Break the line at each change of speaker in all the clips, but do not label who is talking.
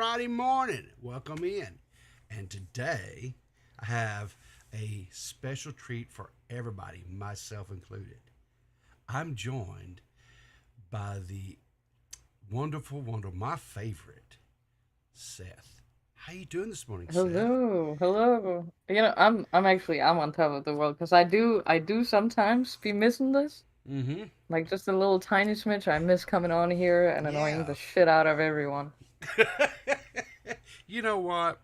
Friday morning. Welcome in. And today I have a special treat for everybody, myself included. I'm joined by the my favorite, Seth. How you doing this morning, Seth?
Hello. I'm on top of the world because I do sometimes be missing this.
Mm-hmm.
Like just a little tiny smidge. I miss coming on here and annoying
Yeah.
the shit out of everyone.
You know what?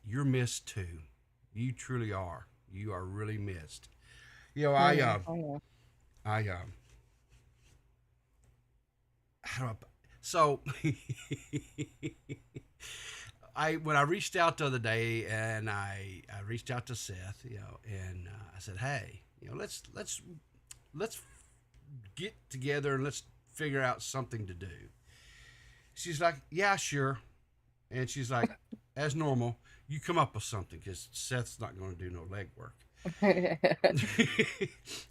You're missed too. You truly are. You are really missed. You know, I uh,
I know.
I how do I, so I when I reached out the other day and I reached out to Seth, and I said, hey, let's get together and let's figure out something to do. She's like, yeah, sure, and she's like, as normal, you come up with something because Seth's not going to do no legwork.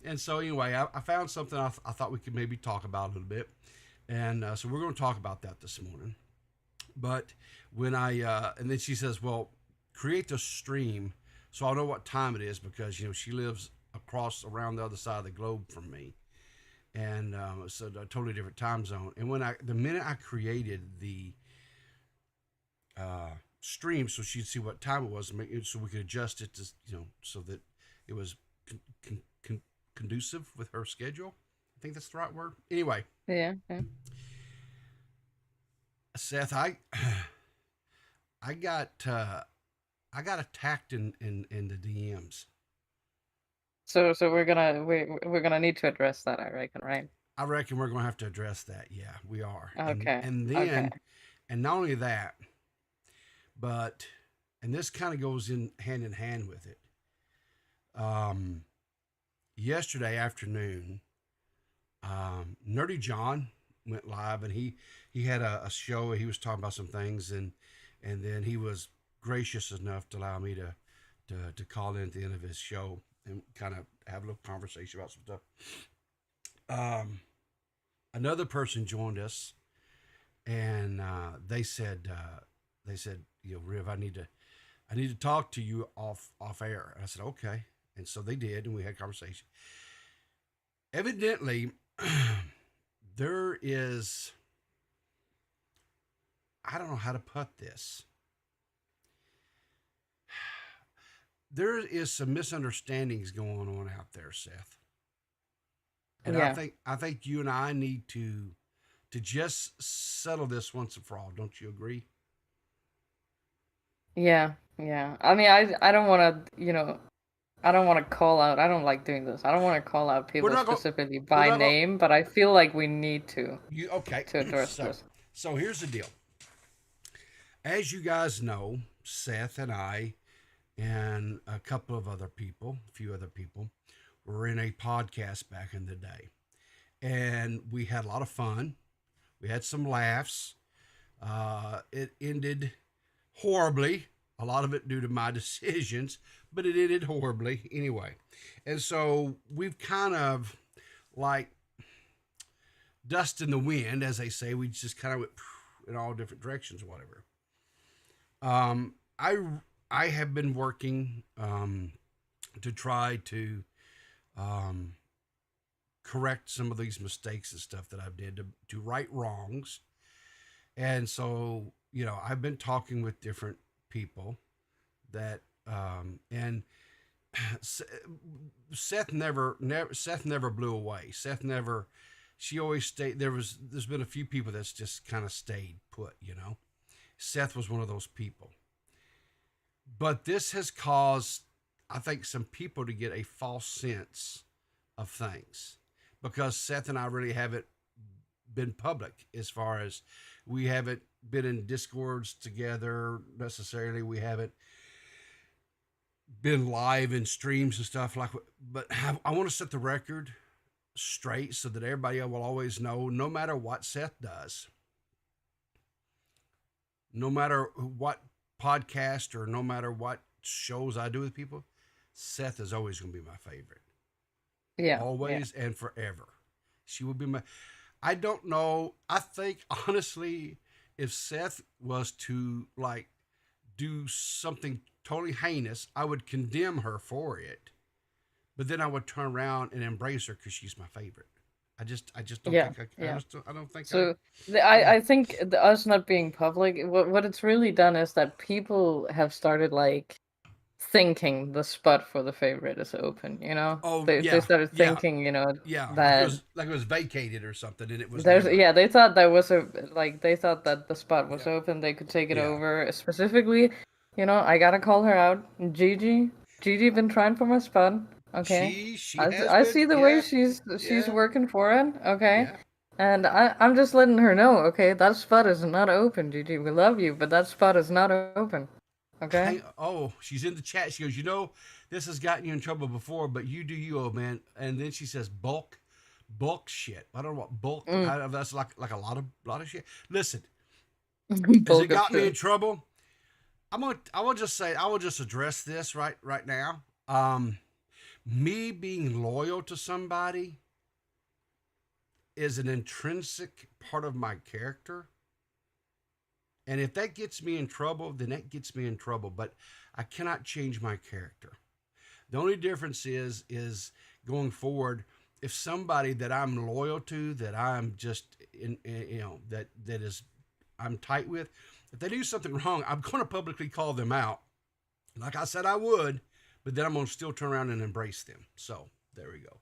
And so anyway, I found something I thought we could maybe talk about a little bit, and so we're going to talk about that this morning. But when and then she says, well, create the stream so I'll know what time it is because she lives across around the other side of the globe from me, and so a totally different time zone. And the minute I created the stream, so she'd see what time it was, so we could adjust it to so that it was con- con- conducive with her schedule. I think that's the right word. Anyway,
Yeah.
Seth, I got I got attacked in the DMs.
So we're gonna need to address that, I reckon, right?
I reckon we're gonna have to address that. Yeah, we are. And
Okay.
and
Okay.
then and not only that, but and this kind of goes in hand with it. Um, Yesterday afternoon, Nerdy John went live, and he had a show. He was talking about some things, and then he was gracious enough to allow me to call in at the end of his show and kind of have a little conversation about some stuff. Um, Another person joined us, and they said, Riv, I need to talk to you off air. And I said, okay. And so they did, and we had a conversation. Evidently, there is, I don't know how to put this. There is some misunderstandings going on out there, Seth. And
Yeah.
I think you and I need to just settle this once and for all. Don't you agree?
Yeah. I mean, I don't want to, I don't want to call out. I don't like doing this. I don't want to call out
We're
people
not going.
specifically
We're
by
not going.
name, but I feel like we need
You okay?
to address
So
this.
so here's the deal. As you guys know, Seth and I and a couple of other people, a few other people, were in a podcast back in the day, and we had a lot of fun. We had some laughs. It ended horribly. A lot of it due to my decisions, but it ended horribly anyway. And so we've kind of like dust in the wind, as they say. We just kind of went in all different directions, or whatever. Um, I I have been working to try to um, correct some of these mistakes and stuff that I've did to right wrongs. And so I've been talking with different people that and Seth never blew away. Seth never. She always stayed. There's been a few people that's just kind of stayed put. Seth was one of those people. But this has caused, I think, some people to get a false sense of things because Seth and I really haven't been public as far as we haven't been in discords together necessarily. We haven't been live in streams and stuff like. But I want to set the record straight so that everybody will always know, no matter what Seth does, no matter what podcast or no matter what shows I do with people, Seth is always going to be my favorite.
Yeah.
Always and forever. She will be my. I don't know. I think, honestly, if Seth was to like do something totally heinous, I would condemn her for it, but then I would turn around and embrace her because she's my favorite. I just don't
Yeah,
think
yeah.
I don't think I,
So
yeah,
I think us not being public, what it's really done is that people have started like thinking the spot for the favorite is open. You know,
oh
they
yeah,
started
yeah,
thinking, you know,
yeah,
that
like it was vacated or something, and it was
there's
never.
yeah, they thought that was a like they thought that the spot was
Yeah,
open. They could take it
yeah.
over. Specifically, you know, I gotta call her out. Gigi been trying for my spot. Okay,
She has
I
been.
see the way
Yeah,
she's
yeah,
working for it. Okay,
yeah.
and I'm just letting her know. Okay, that spot is not open, Gigi. We love you, but that spot is not open. Okay.
Oh, she's in the chat. She goes, this has gotten you in trouble before, but you do you, old man. And then she says, bulk shit. I don't know what bulk.
Mm.
That's like a lot of shit. Listen, has it
Bulk of
got me in
shit.
trouble? I will just say, I will just address this right now. Me being loyal to somebody is an intrinsic part of my character. And if that gets me in trouble, then that gets me in trouble. But I cannot change my character. The only difference is going forward. If somebody that I'm loyal to, that I'm just that is I'm tight with, if they do something wrong, I'm going to publicly call them out, like I said I would. But then I'm going to still turn around and embrace them. So there we go.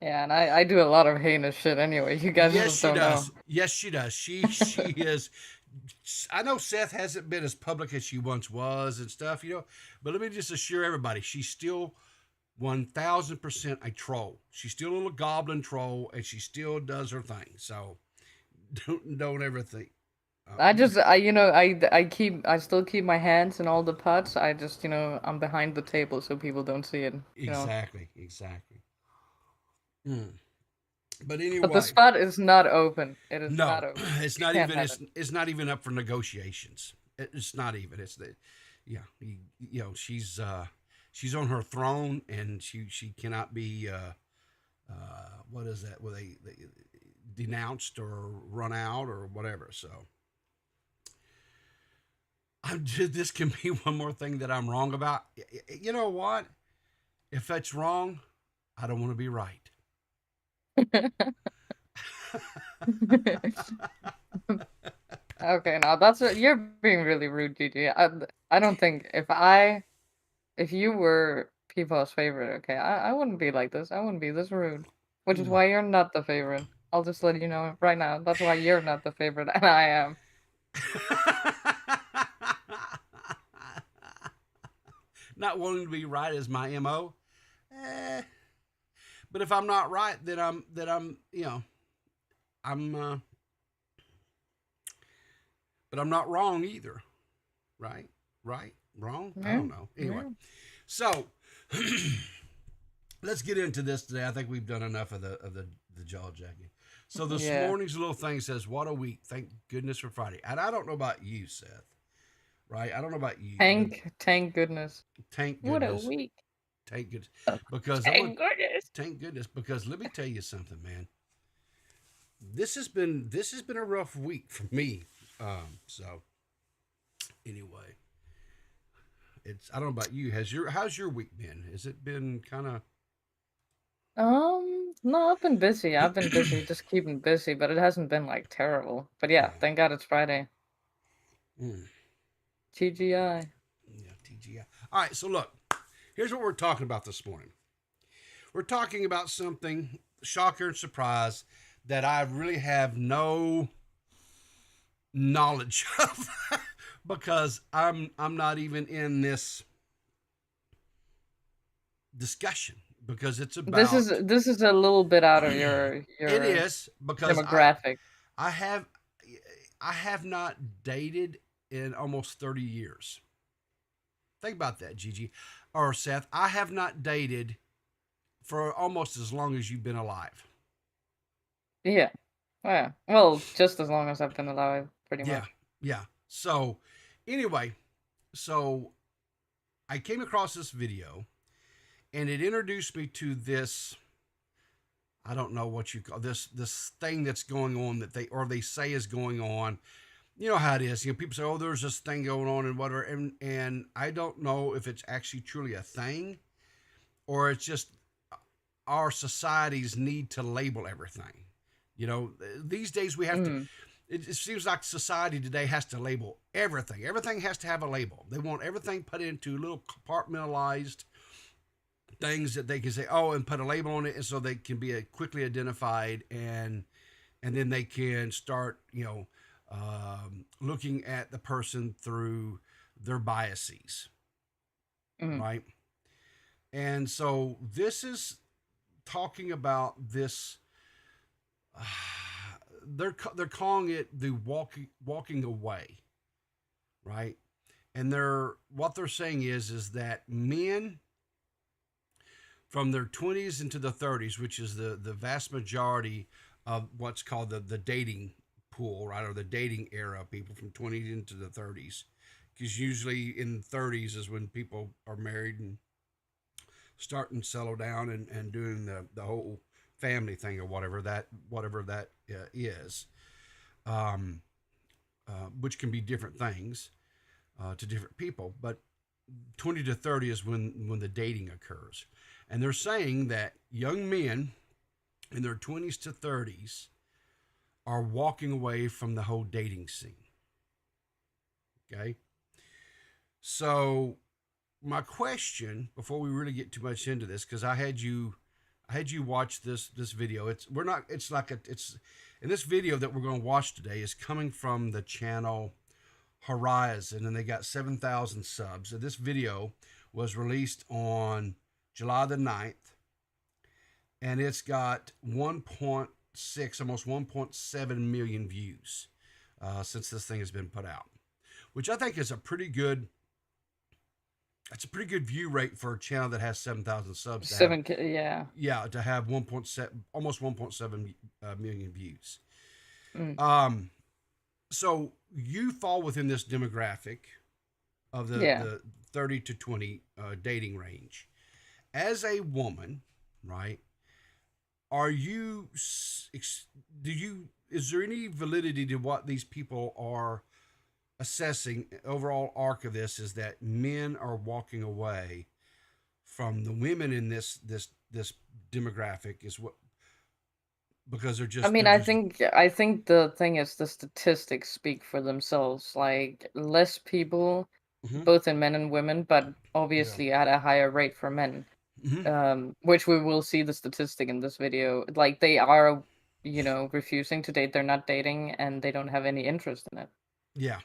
Yeah, and I do a lot of heinous shit anyway. You guys
Yes,
just
she
don't know.
does. Yes, she does. She is. I know Seth hasn't been as public as she once was and stuff, But let me just assure everybody, she's still 1,000% a troll. She's still a little goblin troll, and she still does her thing. So don't ever think.
I just I still keep my hands in all the pots. I just I'm behind the table so people don't see it.
Exactly, exactly. Mm. But
But the
anyway,
spot is not open. It is
no,
not open.
it's
You
not
can't
even.
have it.
It's not even up for negotiations. It's not even. It's the, yeah. She's on her throne, and she cannot be. What is that? Were they denounced or run out or whatever? So this can be one more thing that I'm wrong about. You know what? If that's wrong, I don't want to be right.
Okay, now you're being really rude, Gigi. I don't think if you were people's favorite, okay, I wouldn't be like this. I wouldn't be this rude. Which is
Mm.
why you're not the favorite. I'll just let you know right now. That's why you're not the favorite, and I am.
Not wanting to be right is my MO. Eh, but if I'm not right, then I'm I'm but I'm not wrong either. Right? Right? Wrong? I
Yeah,
don't know. Anyway,
yeah.
so let's get into this today. I think we've done enough of the jaw jacking. So this
Yeah.
morning's little thing says, "What a week! Thank goodness for Friday." And I don't know about you, Seth. Right? I don't know about you, but
Thank goodness.
thank
What a
goodness,
week.
thank goodness, because I'm gonna
Thank goodness.
thank goodness because let me tell you something, man. This has been a rough week for me. So anyway, it's I don't know about you. How's your week been? Has it been kind of
No, I've been busy. I've been busy, just keeping busy, but it hasn't been like terrible. But yeah,
yeah,
thank God it's Friday.
mm,
TGI.
yeah, TGI. All right, so look, here's what we're talking about this morning. We're talking about something shocker and surprise that I really have no knowledge of because I'm not even in this discussion because it's about
This is a little bit out of
it
your
is because
demographic.
I have I have not dated in almost 30 years. Think about that, Gigi or Seth. I have not dated for almost as long as you've been alive.
Yeah. Yeah. Well, just as long as I've been alive, pretty
Yeah,
much.
yeah. So anyway, so I came across this video and it introduced me to this. I don't know what you call this thing that's going on that they say is going on. You know how it is. You know, people say, "Oh, there's this thing going on and whatever," and I don't know if it's actually truly a thing or it's just our societies need to label everything. You know, these days we have to.
Mm.
It seems like society today has to label everything. Everything has to have a label. They want everything put into little compartmentalized things that they can say, oh, and put a label on it, and so they can be quickly identified, and then they can start, looking at the person through their biases,
Mm.
right? And so this is talking about this. Uh, they're calling it the walking away, right? And what they're saying is that men from their 20s into the 30s, which is the vast majority of what's called the dating pool, right, or the dating era, people from 20s into the 30s, because usually in the 30s is when people are married and starting to settle down and doing the whole family thing or whatever that is, um, which can be different things to different people, but 20 to 30 is when the dating occurs. And they're saying that young men in their 20s to 30s are walking away from the whole dating scene. Okay? So my question before we really get too much into this, because I had you watch this video. It's and this video that we're going to watch today is coming from the channel Horizon, and they got 7,000 subs. And this video was released on July the 9th, and it's got 1.6, almost 1.7 million views since this thing has been put out, which I think is a pretty good. It's a pretty good view rate for a channel that has 7,000 subs to have.
7K, yeah.
Yeah, to have 1.7, almost 1.7 million views.
Mm.
Um, so you fall within this demographic of the
Yeah.
30 to 20 dating range. As a woman, right? Are you do you is there any validity to what these people are assessing? Overall arc of this is that men are walking away from the women in this demographic is what, because
I mean,
they're
I
just
think I think the thing is the statistics speak for themselves. Like less people,
mhm,
both in men and women, but
yeah,
obviously at a higher rate for men.
mhm,
Which we will see the statistic in this video. Like they are, refusing to date. They're not dating, and they don't have any interest in it.
yeah.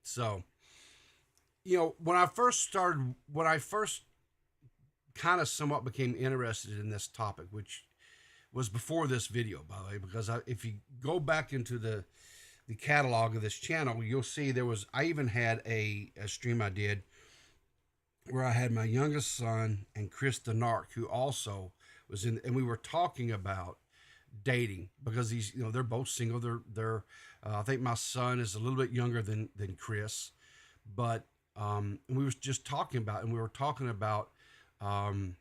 So when I first kind of somewhat became interested in this topic, which was before this video, by the way, because if you go back into the catalog of this channel, you'll see I even had a stream I did where I had my youngest son and Chris the Narc, who also was in, and we were talking about dating because they're both single. I think my son is a little bit younger than Chris, but we was just talking about, and we were talking about, um,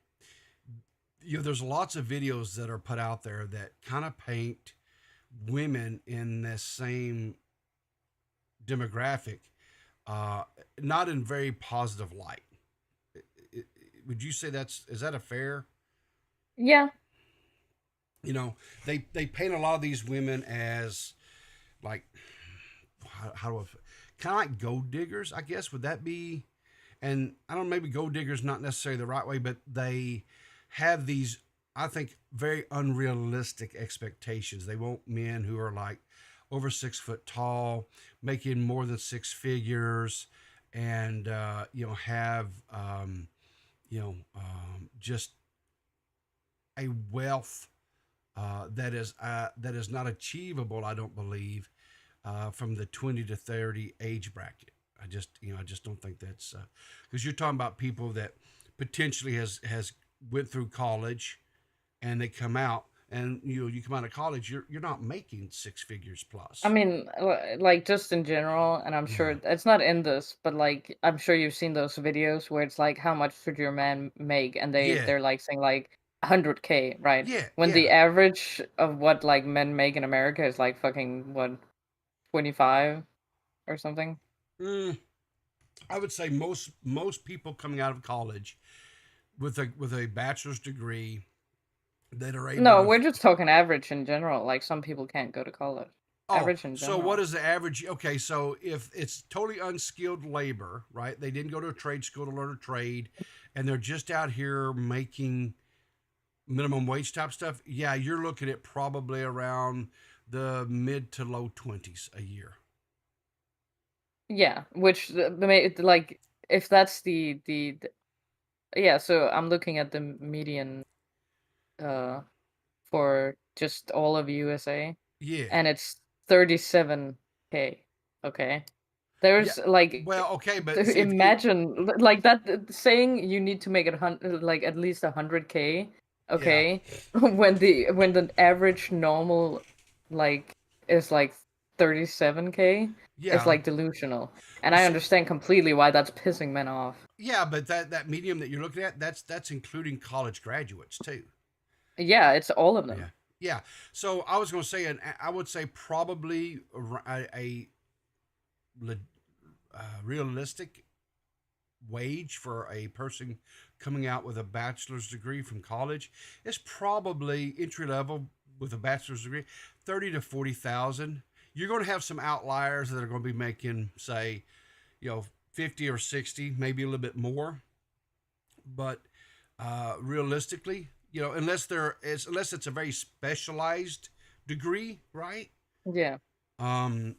there's lots of videos that are put out there that kind of paint women in this same demographic, uh, not in very positive light. Would you say is that a fair?
Yeah.
You know, they paint a lot of these women as like, how do I, kind of like gold diggers, I guess. Would that be? And I don't know, maybe gold diggers not necessarily the right way, but they have these, I think, very unrealistic expectations. They want men who are like over 6 foot tall, making more than six figures, and have just a wealth that is not achievable. I don't believe from the 20 to 30 age bracket. I just don't think that's because you're talking about people that potentially has went through college and they come out, and you come out of college, you're not making six figures
I
plus.
mean, like just in general, and I'm
Yeah.
sure it's not in this, but like I'm sure you've seen those videos where it's like, how much should your man make? And
Yeah.
they're like saying like 100K, right?
Yeah,
When the
yeah.
average of what like men make in America is like fucking what 25 or something.
Mm, I would say most people coming out of college with a bachelor's degree that are able
No,
to.
we're just talking average in general. Like some people can't go to college.
Oh,
Average in
so what
general.
is the average? Okay, so if it's totally unskilled labor, right? They didn't go to a trade school to learn a trade, and they're just out here making minimum wage type stuff. Yeah, you're looking at probably around the mid to low 20s a year.
Yeah, which like if that's yeah, so I'm looking at the median uh for just all of USA
Yeah,
and it's 37K. Okay.
yeah.
There's like
Well, okay, but see if it,
imagine like that saying you need to make it like at least 100K,
yeah,
okay? When the average normal like is like 37K, it's
yeah.
like delusional. And
Well,
I
so
understand completely why that's pissing men off.
yeah, but that medium that you're looking at, that's including college graduates too.
Yeah, it's all of them.
Yeah, yeah. So I was going to say, I would say probably realistic wage for a person coming out with a bachelor's degree from college is probably entry level with a bachelor's degree, 30 to 40,000. You're going to have some outliers that are going to be making, say, 50 or 60, maybe a little bit more. But realistically, unless it's a very specialized degree, right?
Yeah.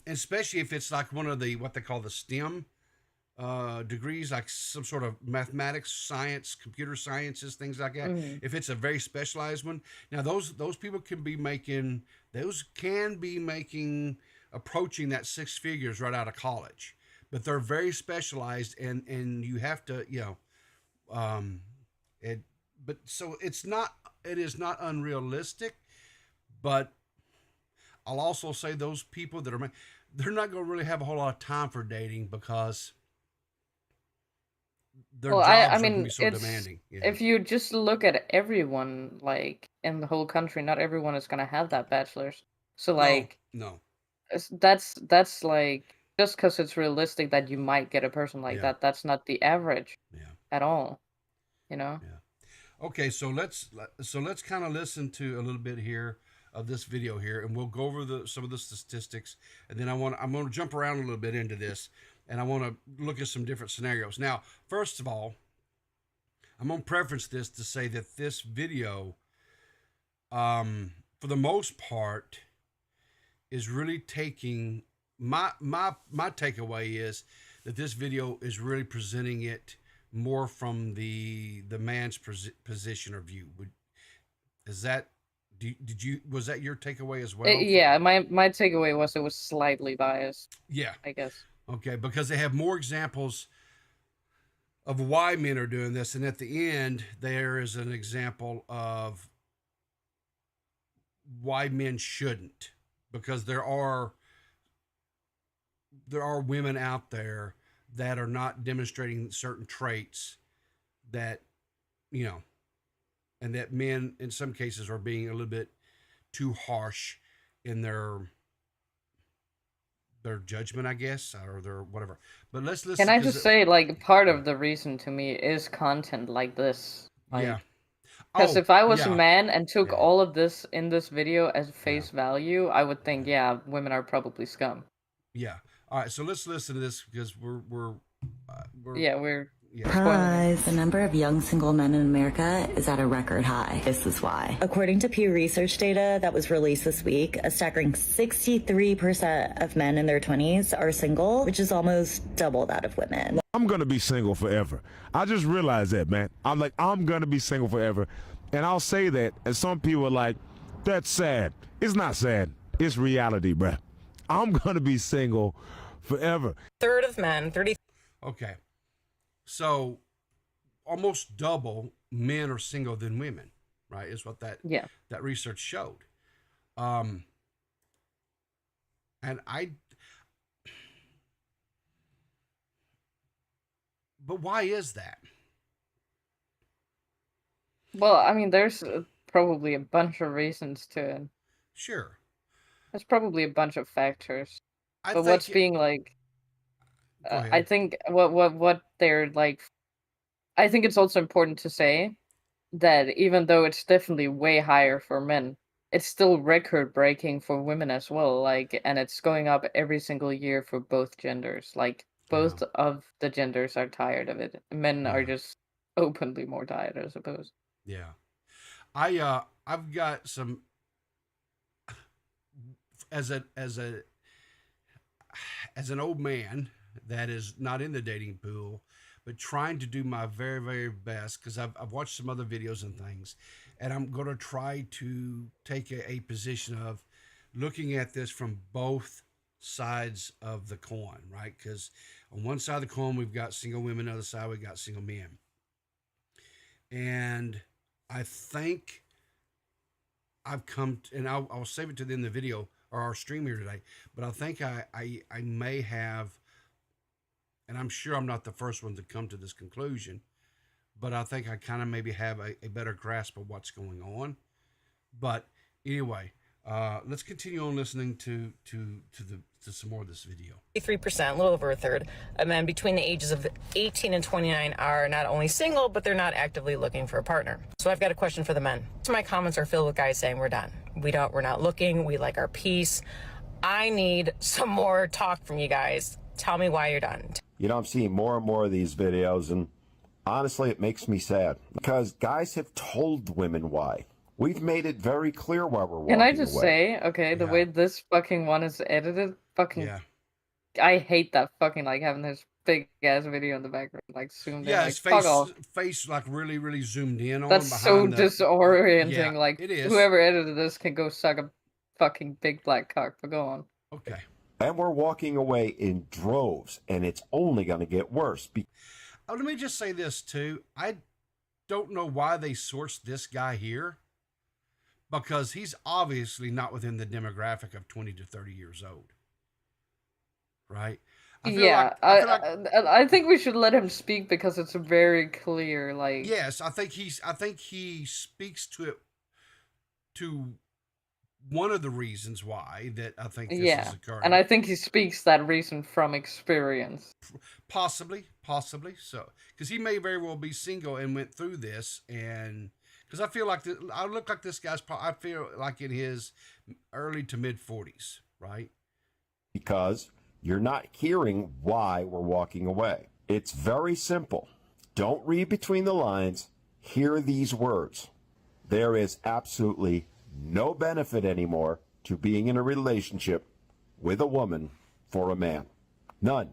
Especially if it's like one of the what they call the STEM degrees, like some sort of mathematics, science, computer sciences, things like that.
Hmm.
If it's a very specialized one, now those people can be making approaching that six figures right out of college, but they're very specialized, and you have to um, it. But so it is not unrealistic, but I'll also say those people they're not going to really have a whole lot of time for dating because their
Well, I
jobs are going to
mean,
be so
it's
demanding. Yeah.
if you just look at everyone like in the whole country, not everyone is gonna have that bachelor's. So
No,
like
no.
that's like just because it's realistic that you might get a person like
Yeah,
that, that's not the average
yeah,
at all, you know?
yeah. Okay, so let's kind of listen to a little bit here of this video here, and we'll go over some of the statistics, and then I'm going to jump around a little bit into this, and I want to look at some different scenarios. Now, first of all, I'm going to preference this to say that this video, for the most part, is really taking my takeaway is that this video is really presenting it more from the man's position or view. Is that did you was that your takeaway as well?
Yeah, my takeaway was it was slightly biased,
Yeah,
I guess.
okay, because they have more examples of why men are doing this, and at the end there is an example of why men shouldn't, because there are women out there that are not demonstrating certain traits that you know and that men in some cases are being a little bit too harsh in their judgment, I guess, or their whatever. But let's
Can
listen
I
because
just say like part
yeah,
of the reason to me is content like this.
yeah.
Like because
Oh
if I was a
yeah,
man and took
yeah,
all of this in this video as
yeah,
face value, I would
yeah,
think, yeah, women are probably scum.
yeah. All right, so let's listen to this because we're
Yeah, we're
yeah.
spoiling it.
Surprise. The number of young single men in America is at a record high. This is why. According to Pew Research data that was released this week, a staggering 63% of men in their 20s are single, which is almost double that of women.
I'm going to be single forever. I just realized that, man. I'm going to be single forever. And I'll say that, and some people are like, that's sad. It's not sad. It's reality, bruh. I'm going to be single forever.
Third of men, 30.
Okay, so almost double men are single than women, right? Is what
Yeah.
that research showed. Um, and but why is that?
Well, I mean, there's probably a bunch of reasons to it.
Sure.
There's probably a bunch of factors.
I
But what's
think.
being like,
Go
I
ahead.
think what they're like, I think it's also important to say that even though it's definitely way higher for men, it's still record breaking for women as well. Like, and it's going up every single year for both genders. Like,
Yeah.
both of the genders are tired of it. Men are
Yeah.
just openly more tired, I suppose.
Yeah. I've got some as an old man that is not in the dating pool, but trying to do my very, very best because I've watched some other videos and things, and I'm going to try to take a position of looking at this from both sides of the coin, right? Because on one side of the coin, we've got single women, on the other side, we've got single men. And I think I've come, and I'll save it to the end of the video or our stream here today, but I think I may have, and I'm sure I'm not the first one to come to this conclusion, but I think I kind of maybe have a better grasp of what's going on. But anyway, let's continue on listening to some more of this video.
3%, a little over a third, of men between the ages of 18 and 29 are not only single, but they're not actively looking for a partner. So I've got a question for the men. So my comments are filled with guys saying we're done. We're not looking. We like our peace. I need some more talk from you guys. Tell me why you're done.
You know, I'm seeing more and more of these videos, and honestly, it makes me sad because guys have told women why. We've made it very clear why we're walking
Can I just
away.
say, okay, the
Yeah.
way this fucking one is edited, fucking,
Yeah.
I hate that fucking, like, having this big ass video in the background, like, zoomed in,
Yeah,
like,
his
fuck off.
face like really, really zoomed in on
That's so
behind the.
disorienting,
Yeah,
like,
it is.
whoever edited this can go suck a fucking big black cock, but go on.
Okay.
And we're walking away in droves, and it's only going to get worse.
Let me just say this too. I don't know why they sourced this guy here, because he's obviously not within the demographic of 20 to 30 years old. Right?
Yeah,
I feel like
I think we should let him speak because it's very clear, like,
yes, I think he speaks to it, to one of the reasons why that I think this
yeah,
is occurring.
and I think he speaks that reason from experience.
Possibly. So, because he may very well be single and went through this, and because I feel like I look like this guy's. I feel like in his early to mid 40s, right?
Because you're not hearing why we're walking away. It's very simple. Don't read between the lines. Hear these words. There is absolutely no benefit anymore to being in a relationship with a woman for a man. None.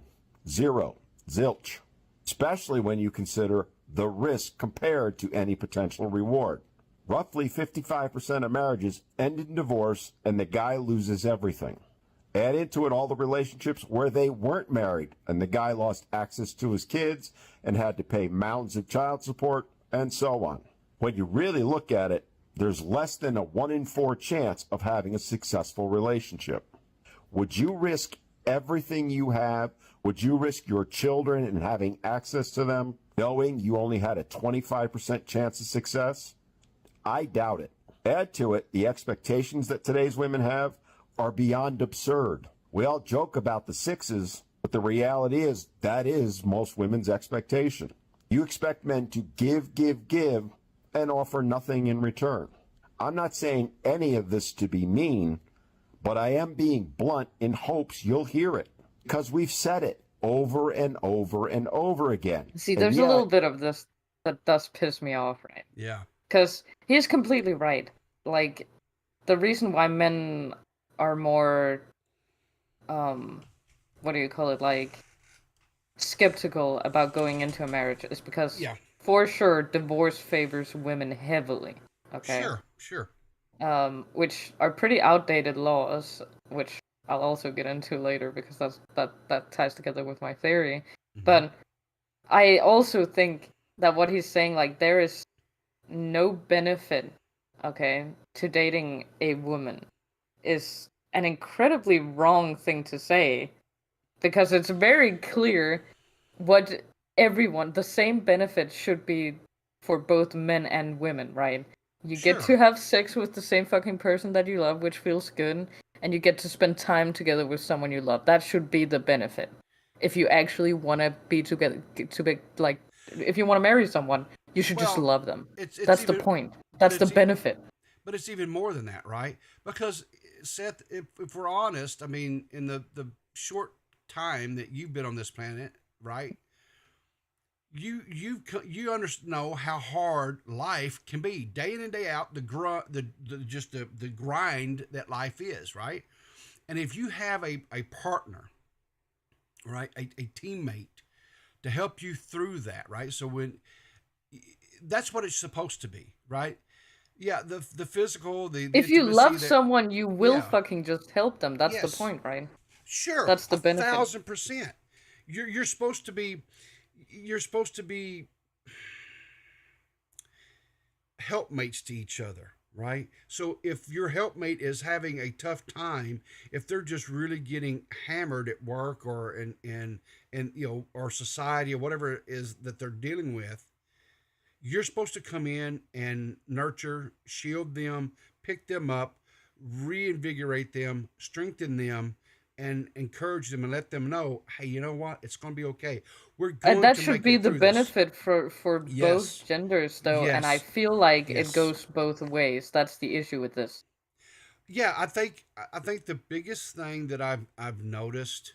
Zero. Zilch. Especially when you consider the risk compared to any potential reward. Roughly 55% of marriages end in divorce and the guy loses everything. Add into it all the relationships where they weren't married and the guy lost access to his kids and had to pay mountains of child support and so on. When you really look at it, there's less than a 1 in 4 chance of having a successful relationship. Would you risk everything you have? Would you risk your children and having access to them, knowing you only had a 25% chance of success? I doubt it. Add to it the expectations that today's women have are beyond absurd. We all joke about the sixes, but the reality is that is most women's expectation. You expect men to give, and offer nothing in return. I'm not saying any of this to be mean, but I am being blunt in hopes you'll hear it, because we've said it over and over and over again.
See,
And
there's
yet,
a little bit of this that does piss me off, right?
Yeah.
Because he's completely right. Like, the reason why men are more, what do you call it, like, skeptical about going into a marriage is because,
Yeah.
for sure, divorce favors women heavily, okay?
Sure.
Which are pretty outdated laws, which I'll also get into later because that ties together with my theory.
Mhm.
But I also think that what he's saying, like, there is no benefit, okay, to dating a woman is an incredibly wrong thing to say because it's very clear what the same benefit should be for both men and women, right? You get
Sure.
to have sex with the same fucking person that you love, which feels good, and you get to spend time together with someone you love. That should be the benefit. If you actually want to be together, to be like, if you want to marry someone, you should just
Well,
love them.
it's
That's the
even,
point.
but
That's the
it's even,
benefit.
but it's even more than that, right? Because Seth, if we're honest, I mean, in the short time that you've been on this planet, right? You know how hard life can be, day in and day out. The grind that life is, right? And if you have a partner, right, a teammate to help you through that, right? So when that's what it's supposed to be, right? Yeah, the physical, the
If you
intimacy,
love
that
someone, you will
yeah,
fucking just help them. That's the
yes,
point, right?
sure,
That's
a
the benefit.
1000%. You're supposed to be you're supposed to be helpmates to each other, right? So if your helpmate is having a tough time, if they're just really getting hammered at work or in or society or whatever it is that they're dealing with, you're supposed to come in and nurture, shield them, pick them up, reinvigorate them, strengthen them, and encourage them and let them know, hey, you know what? It's going to be okay. We're
And
going
that
to
should
make
be
it
the
through this.
benefit for both
Yes.
genders, though, and I
Yes.
feel like it
Yes.
goes both ways. That's the issue with this.
Yeah, I think the biggest thing that I've noticed,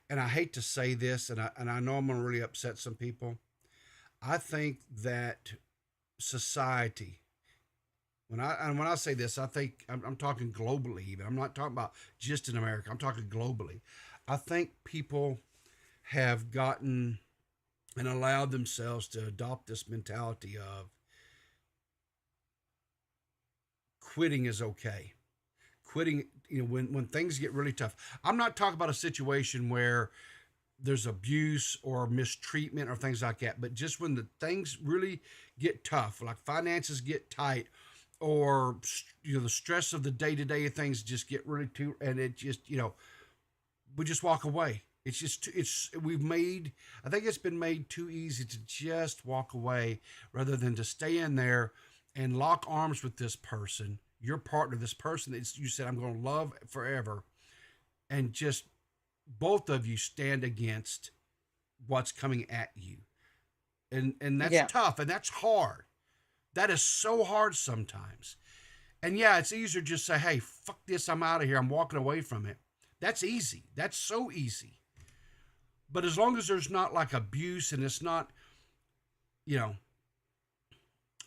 and I hate to say this, and I know I'm gonna really upset some people. I think that society, when I say this, I think I'm talking globally. Even I'm not talking about just in America. I'm talking globally. I think people have gotten and allowed themselves to adopt this mentality of quitting is okay. Quitting, when things get really tough. I'm not talking about a situation where there's abuse or mistreatment or things like that, but just when the things really get tough, like finances get tight, or the stress of the day-to-day things just get really too, and it just, we just walk away. It's just we've made, I think it's been made too easy to just walk away rather than to stay in there and lock arms with this person, your partner, this person that you said I'm going to love forever, and just both of you stand against what's coming at you. And that's
Yeah.
tough, and that's hard. That is so hard sometimes. And yeah, it's easier to just say, hey, fuck this, I'm out of here, I'm walking away from it. That's easy. That's so easy. But as long as there's not like abuse, and it's not,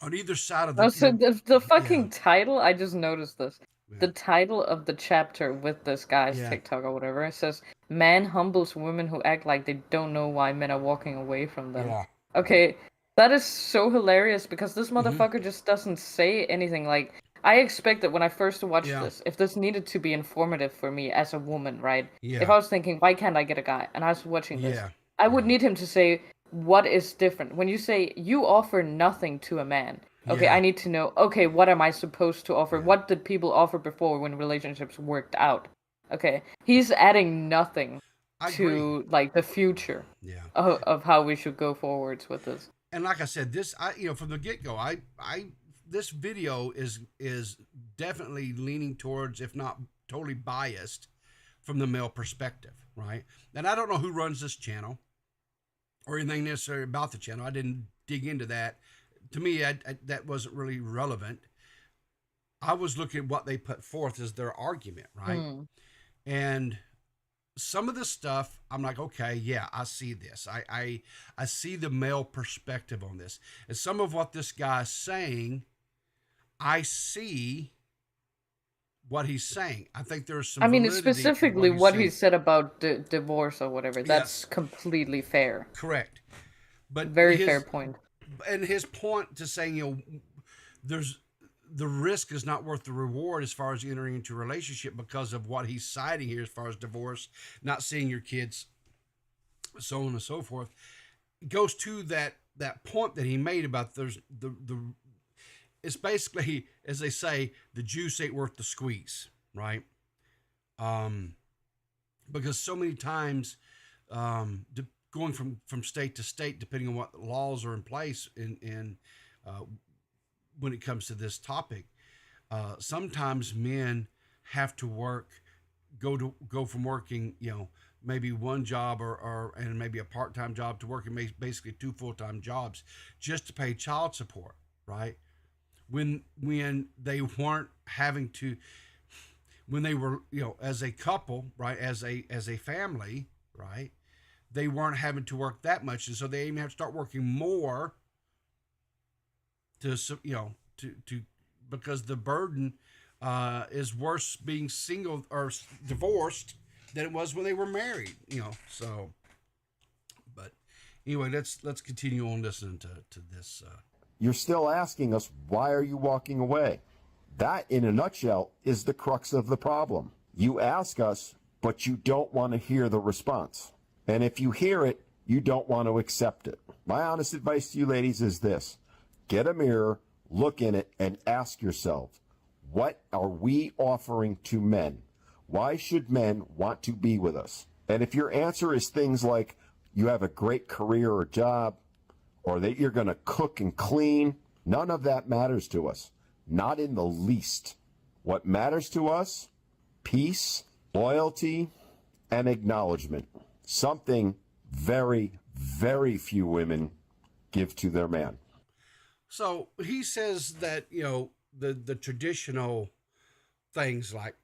on either side of
Also, the
yeah,
fucking title, I just noticed this.
yeah,
The title of the chapter with this guy's
yeah,
TikTok or whatever, it says, "Man humbles women who act like they don't know why men are walking away from them."
yeah.
Okay, that is so hilarious because this
Mm-hmm.
motherfucker just doesn't say anything. Like, I expected when I first watched
Yeah,
this, if this needed to be informative for me as a woman, right? If
yeah,
I was thinking, why can't I get a guy? And I was watching this,
yeah,
I would
yeah,
need him to say, what is different? When you say, you offer nothing to a man, okay,
yeah,
I need to know, okay, what am I supposed to offer?
yeah.
What did people offer before when relationships worked out? Okay, he's adding nothing
I agree.
to, like, the future
Yeah.
of how we should go forwards with this.
And like I said, from the get go, this video is definitely leaning towards, if not totally biased, from the male perspective, right? And I don't know who runs this channel or anything necessarily about the channel. I didn't dig into that. To me, that wasn't really relevant. I was looking at what they put forth as their argument, right?
Mm.
And some of the stuff, I'm like, okay, yeah, I see this. I see the male perspective on this. And some of what this guy's saying, I see what he's saying. I think there's some
I mean, it's
validity in what
specifically
he's
what he
saying.
said about divorce or whatever. That's
Yes,
completely fair.
correct. But
Very fair point.
his point to saying, there's the risk is not worth the reward as far as entering into a relationship because of what he's citing here as far as divorce, not seeing your kids, so on and so forth. It goes to that point that he made about there's the it's basically, as they say, the juice ain't worth the squeeze, right? Because so many times, going from state to state, depending on what laws are in place in uh, when it comes to this topic. Sometimes men have to go from working, maybe one job or and maybe a part-time job to working basically two full-time jobs just to pay child support, right? When they weren't having to, when they were, as a couple, right, as a family, right, they weren't having to work that much, and so they even have to start working more to, to because the burden is worse being single or divorced than it was when they were married, So, but anyway, let's continue on listening to this.
You're still asking us, why are you walking away? That, in a nutshell, is the crux of the problem. You ask us, but you don't want to hear the response. And if you hear it, you don't want to accept it. My honest advice to you ladies is this. Get a mirror, look in it, and ask yourself, what are we offering to men? Why should men want to be with us? And if your answer is things like you have a great career or job, or that you're going to cook and clean, none of that matters to us. Not in the least. What matters to us, peace, loyalty, and acknowledgement. Something very, very few women give to their man.
So he says that, the traditional things like,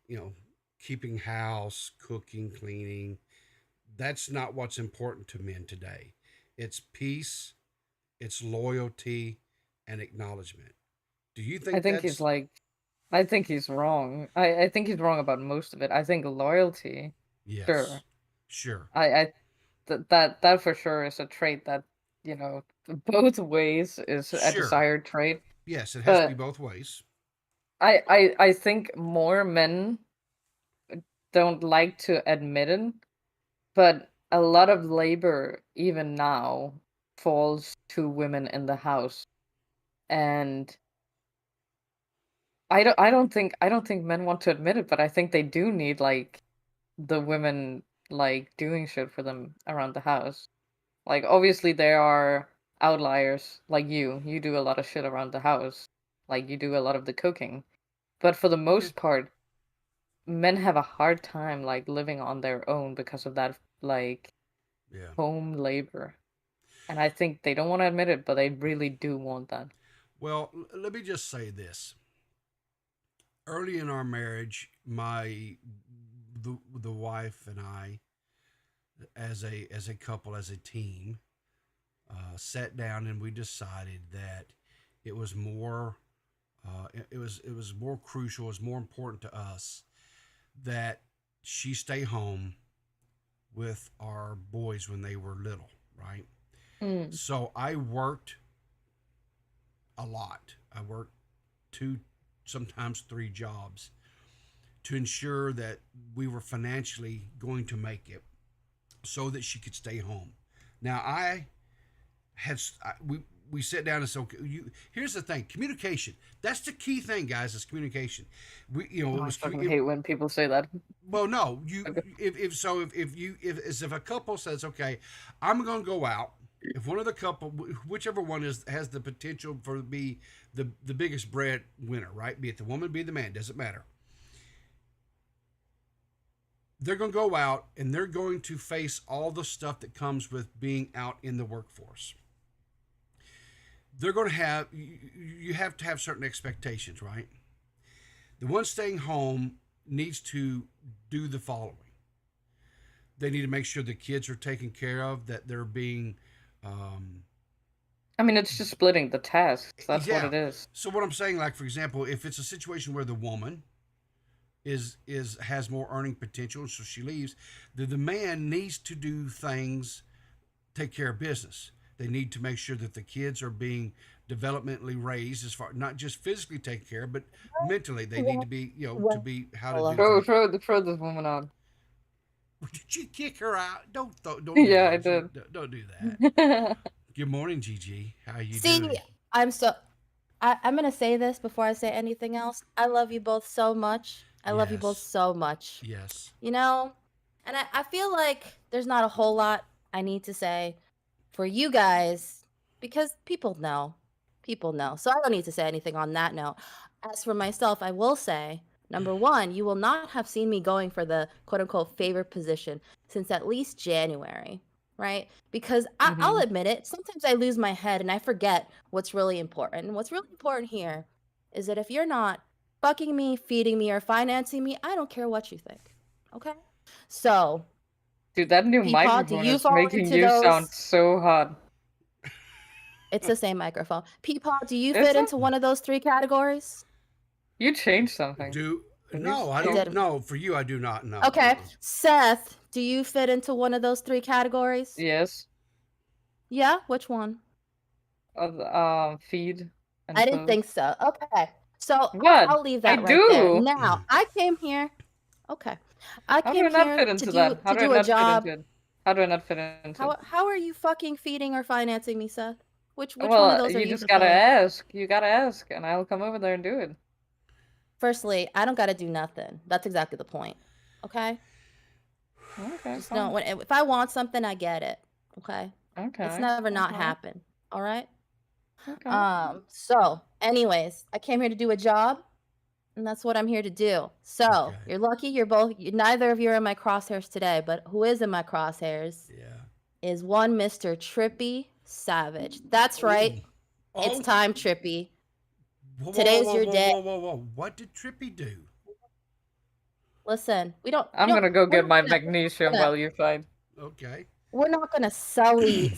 keeping house, cooking, cleaning, that's not what's important to men today. It's peace, it's loyalty, and acknowledgement. Do you think
I think
that's...
I think he's wrong. I think he's wrong about most of it. I think loyalty,
Yes. Sure.
that for sure is a trait that, both ways is a
Sure.
desired trait.
Yes, it has to
But
be both ways.
I think more men don't like to admit it, but a lot of labor, even now, falls to women in the house. And I don't think men want to admit it, but I think they do need like the women like doing shit for them around the house. Like obviously there are outliers like you. You do a lot of shit around the house. Like you do a lot of the cooking. But for the most part, men have a hard time like living on their own because of that like
Yeah.
home labor. And I think they don't want to admit it, but they really do want that.
Well, let me just say this. Early in our marriage, the wife and I, as a couple, as a team, sat down and we decided that it was more it was more crucial, it was more important to us that she stay home with our boys when they were little, right?
Mm.
So I worked a lot. I worked two, sometimes three jobs to ensure that we were financially going to make it so that she could stay home. Now we sit down and said, okay, here's the thing, communication. That's the key thing, guys. Is communication. It
Oh, I
was
fucking hate when people say that.
well, no,
Okay.
if a couple says, okay, I'm going to go out. If one of the couple, whichever one has the potential for to be the biggest breadwinner, right? Be it the woman, be it the man, doesn't matter. They're going to go out and they're going to face all the stuff that comes with being out in the workforce. They're going to have, you have to have certain expectations, right? The one staying home needs to do the following. They need to make sure the kids are taken care of, that they're being...
I mean, it's just splitting the tasks. That's what it is.
So what I'm saying, like, for example, if it's a situation where the woman has more earning potential, so she leaves, the man needs to do things, take care of business. They need to make sure that the kids are being developmentally raised, as far not just physically taken care of, but mentally. They need to be, to be how to do things.
Throw this woman on.
Did you kick her out? Don't do
Yeah,
that.
I did.
Don't do that. Good morning, Gigi. How are you doing?
I'm gonna say this before I say anything else. I love you both so much. I love you both
Yes.
so much.
Yes.
And I feel like there's not a whole lot I need to say for you guys, because people know. People know. So I don't need to say anything on that note. As for myself, I will say, number one, you will not have seen me going for the quote unquote favorite position since at least January, right? Because I'll admit it, sometimes I lose my head and I forget what's really important. And what's really important here is that if you're not fucking me, feeding me, or financing me, I don't care what you think. Okay? So,
Dude, that new
Peepaw, do
microphone
you
is
fall
making
into
you sound
those?
so hot.
It's the same microphone. Peepaw, do you
Is
fit
it?
into one of those 3 categories?
You changed something.
No, I
I
don't
did.
know. For you, I do not know.
Okay. Seth, do you fit into one of those 3 categories?
Yes.
Yeah? Which one?
Feed and
I didn't
clothes.
think so. Okay. So
What?
I'll leave
I
that right there.
do.
Now, I came here. Okay. I
How do I
came
not
here
fit
to
into that? How do I
do a
not fit
job.
into it? How do I not fit into it?
How are you fucking feeding or financing me, Seth? Which one of
Well,
those are
you
you
just gotta
fulfilling?
ask. You gotta ask, and I'll come over there and do it.
Firstly, I don't gotta do nothing. That's exactly the point. Okay?
Okay,
Just
fine.
know if I want something, I get it. Okay?
Okay.
It's never not
Okay.
happen. All right?
Okay.
So anyways, I came here to do a job, and that's what I'm here to do. So
Okay.
you're lucky neither of you are in my crosshairs today, but who is in my crosshairs
Yeah.
is one Mr. Trippy Savage. That's right.
Oh.
It's time, Trippy.
Whoa,
Today's
whoa,
your
whoa,
day.
Whoa. What did Trippy do?
Listen,
I'm gonna go get my magnesium
gonna-
while you fight.
Okay.
We're not gonna sully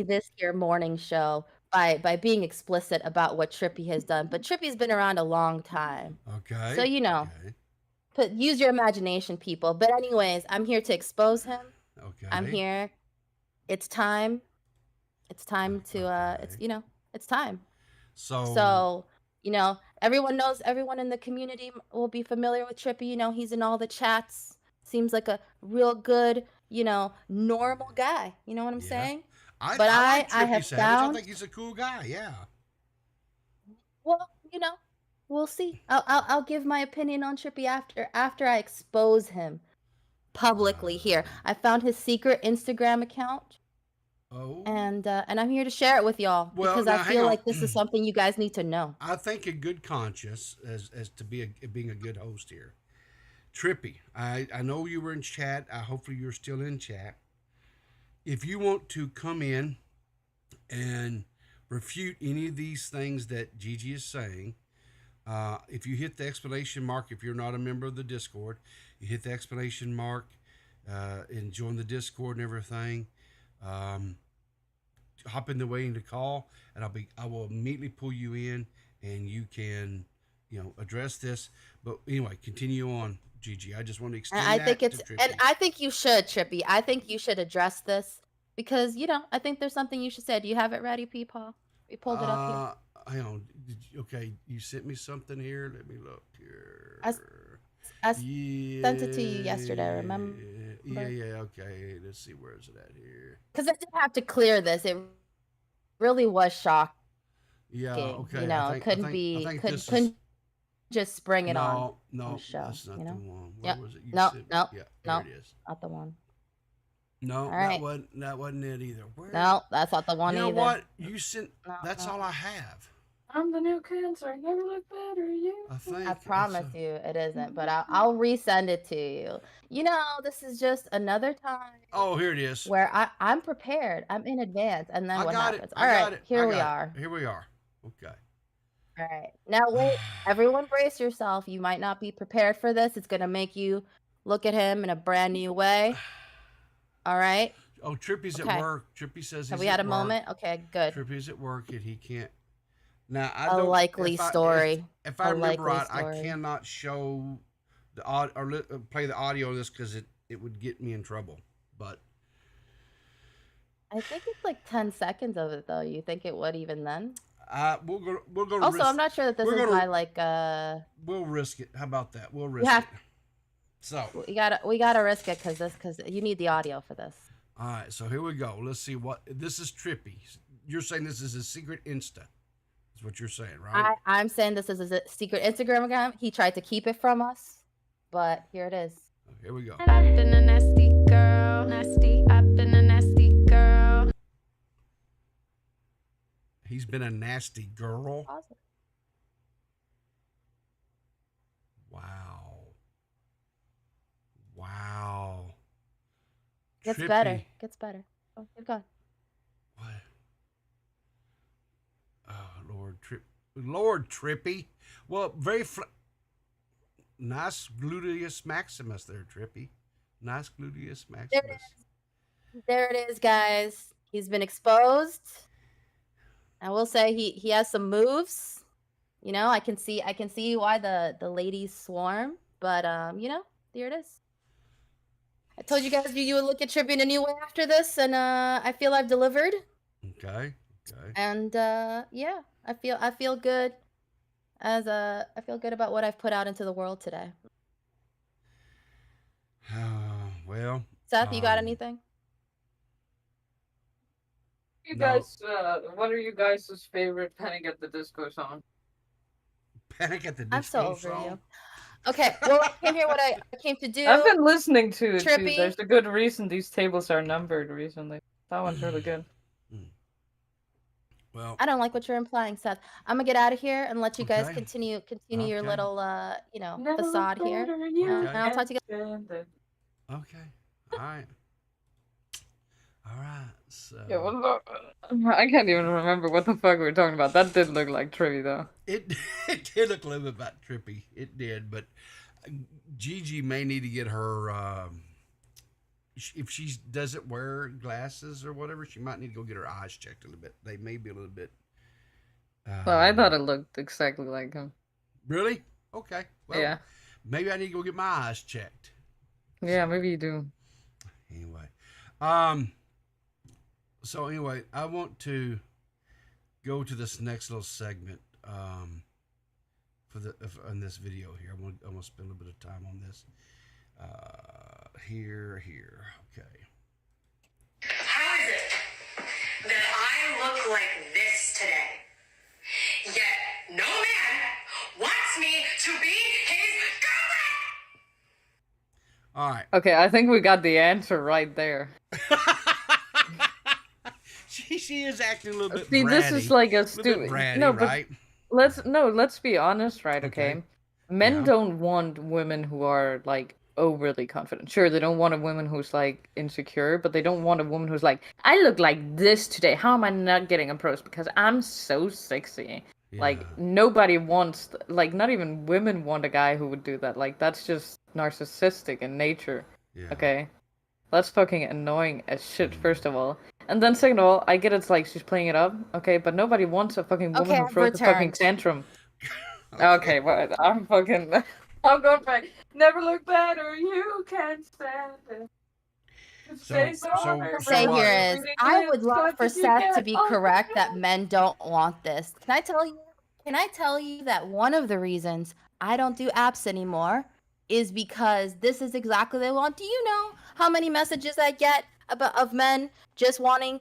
this here morning show by being explicit about what Trippy has done. But Trippy's been around a long time.
Okay.
So use your imagination, people. But anyways, I'm here to expose him.
Okay.
I'm here. It's time. It's time to it's time. So, everyone knows, everyone in the community will be familiar with Trippy. He's in all the chats. Seems like a real good, normal guy. You know what I'm saying?
I
I
like Trippy
have
Savage.
found.
I think he's a cool guy. Yeah.
Well, we'll see. I'll give my opinion on Trippy after I expose him publicly here. I found his secret Instagram account.
Oh.
And I'm here to share it with y'all because I feel like this is something you guys need to know.
I think a good conscience as to being a good host here. Trippy, I know you were in chat. Hopefully you're still in chat. If you want to come in and refute any of these things that Gigi is saying, if you hit the exclamation mark, if you're not a member of the Discord, you hit the exclamation mark and join the Discord and everything. Hop in the waiting to call, and I will immediately pull you in, and you can, address this. But anyway, continue on, Gigi. I just want to extend
I
that
think
to Trippy.
and I think you should, Trippy. I think you should address this because I think there's something you should say. Do you have it ready, Peepaw? We pulled it up here.
Hang on. Okay, you sent me something here. Let me look here.
I sent it to you yesterday, remember?
Yeah, okay. Let's see, where is it at here?
Because I did have to clear this. It really was shocking.
Yeah, okay.
Couldn't just spring it on.
No,
show,
that's not the one.
Yep.
Was it?
No,
Yeah, there it is.
not the one.
No,
right.
that wasn't it either.
No, that's not the one
either.
either.
You know what? You sent.
No,
that's all I have.
I'm the new cancer. Never look better, you.
I promise you it isn't, but I'll resend it to you. This is just another time.
Oh, here it is.
Where I'm prepared. I'm in advance, and then what happens?
All right,
here we are.
Here we are. Okay.
All right. Now wait, everyone brace yourself. You might not be prepared for this. It's gonna make you look at him in a brand new way. All right.
Oh, Trippy's at work. Trippy says
Have we had a moment? Okay, good.
Trippy's at work and he can't. Now
a likely story.
If I remember right, I cannot show the or play the audio of this because it would get me in trouble. But
I think it's like 10 seconds of it though. You think it would even then?
We're gonna.
Also, I'm not sure that this is my
We'll risk it. How about that? We'll risk it. So
we gotta risk it because you need the audio for this.
All right, so here we go. Let's see what this is. Trippy. You're saying this is a secret Insta. Is what you're saying, right?
I'm saying this is a secret Instagram account. He tried to keep it from us, but here it is.
Here we go.
I've been a nasty girl, nasty. I've been a nasty girl.
He's been a nasty girl.
Positive.
Wow. Wow.
Gets
Trippy.
better. Gets better. Oh, keep going.
What? Oh, Lord Trippy. Well, nice gluteus maximus there, Trippy. Nice gluteus
There it
maximus.
is. There it is, guys. He's been exposed. I will say he has some moves. You know, I can see why the ladies swarm. But there it is. I told you guys you would look at Trippy in a new way after this, and I feel I've delivered.
Okay.
And yeah, I feel good I feel good about what I've put out into the world today.
Well,
Seth, you got anything?
You
No.
guys, what are you guys' favorite Panic at the Disco song?
Panic at the
I'm
Disco
so over
song?
you. Okay, well, I came here what I came to do.
I've been listening to it too.
Trippy.
There's a good reason these tables are numbered recently. That one's really good.
Well,
I don't like what you're implying, Seth. I'm gonna get out of here and let you guys
Okay.
continue your
Okay.
little facade here.
Okay.
And I'll talk to you guys.
okay. All right. All right. So
Yeah, I can't even remember what the fuck we were talking about. That did look like Trippy though.
it did look a little bit about Trippy. It did, but Gigi may need to get her. If she doesn't wear glasses or whatever, she might need to go get her eyes checked a little bit. They may be a little bit.
Well, I thought it looked exactly like him.
Really? Okay. Well,
Yeah.
maybe I need to go get my eyes checked.
Yeah, maybe you do.
Anyway, so anyway, I want to go to this next little segment in this video here. I want to spend a little bit of time on this. Here. Okay.
How is it that I look like this today, yet no man wants me to be his girlfriend?
All right.
Okay, I think we got the answer right there.
she is acting a little bit.
See,
bratty,
this is like a
little bit
stupid.
bratty,
No, but
right?
let's be honest, right? Okay, men
Yeah.
don't want women who are like overly confident. Sure, they don't want a woman who's like insecure, but they don't want a woman who's like, I look like this today. How am I not getting approached? Because I'm so sexy. Like
Yeah.
nobody wants, like not even women want a guy who would do that. Like that's just narcissistic in nature.
Yeah.
Okay, that's fucking annoying as shit. First of all, and then second of all, I get it's like she's playing it up. Okay, but nobody wants a fucking woman
Okay,
who
I've
throws a fucking
returned.
tantrum. Okay, but I'm fucking. I'm going back. Never look better. You can't stand it.
Say here is, I would love for Seth to be correct that men don't want this. Can I tell you that one of the reasons I don't do apps anymore is because this is exactly what they want. Do you know how many messages I get of men just wanting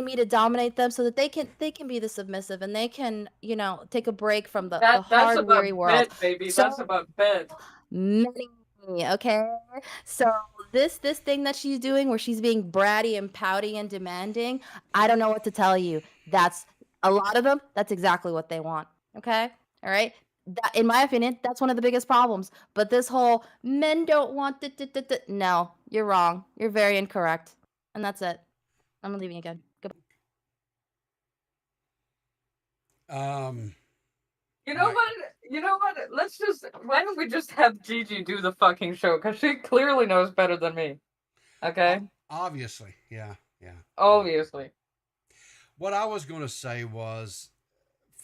me to dominate them so that they can be the submissive and they can, take a break from the hard, weary world.
Bed, baby.
So
That's about bed.
many, okay? So this thing that she's doing where she's being bratty and pouty and demanding, I don't know what to tell you. That's a lot of them, that's exactly what they want. Okay? All right? That, in my opinion, that's one of the biggest problems. But this whole men don't want no, you're wrong. You're very incorrect. And that's it. I'm leaving again. Goodbye.
You know what? Let's just. Why don't we just have Gigi do the fucking show? Because she clearly knows better than me. Okay?
Obviously, yeah.
Obviously.
What I was going to say was,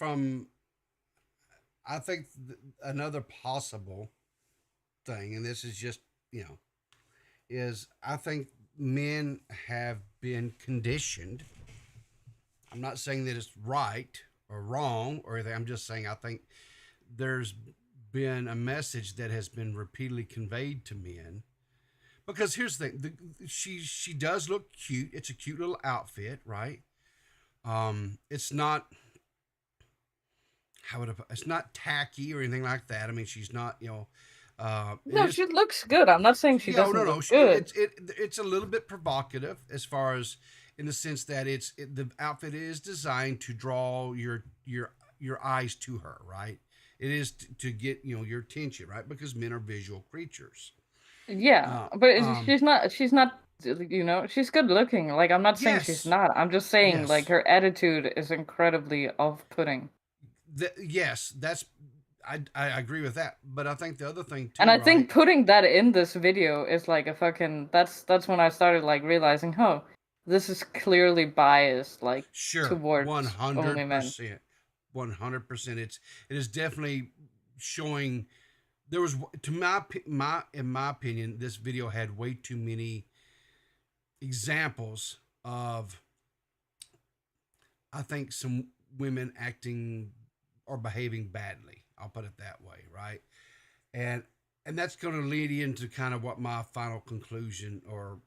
I think another possible thing, and this is just, is I think men have been conditioned. I'm not saying that it's right or wrong or anything. I'm just saying I think there's been a message that has been repeatedly conveyed to men. Because here's the thing, she does look cute. It's a cute little outfit, right? It's not it's not tacky or anything like that. I mean, she's not,
No, she looks good. I'm not saying she doesn't look good.
It's a little bit provocative as far as in the sense that the outfit is designed to draw your eyes to her, right? It is to get your attention, right? Because men are visual creatures.
Yeah,
Uh,
but
um,
she's not she's good looking. Like, I'm not saying she's
yes,
not. I'm just saying, like,
yes,
her attitude is incredibly off-putting.
yes. I agree with that. But I think the other thing
And
too,
I
right?
think putting that in this video is like a fucking that's when I started like realizing, oh, this is clearly biased, like,
Sure, one
towards only
hundred
men.
percent, 100%. It is definitely showing. There was, to my in my opinion, this video had way too many examples of, I think, some women acting or behaving badly. I'll put it that way, right? And that's going to lead into kind of what my final conclusion, or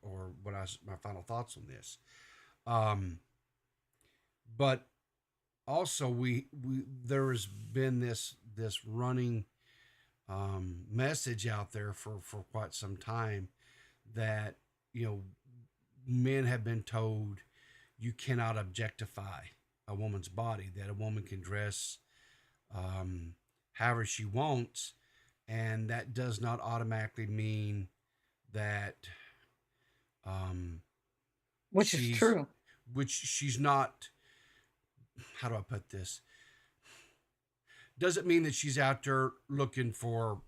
what my final thoughts on this. Um, but also, we there has been this running message out there for quite some time that, men have been told you cannot objectify a woman's body, that a woman can dress however she wants, and that does not automatically mean that um,
Which is
she's
true.
which she's not. How do I put this? Doesn't mean that she's out there looking for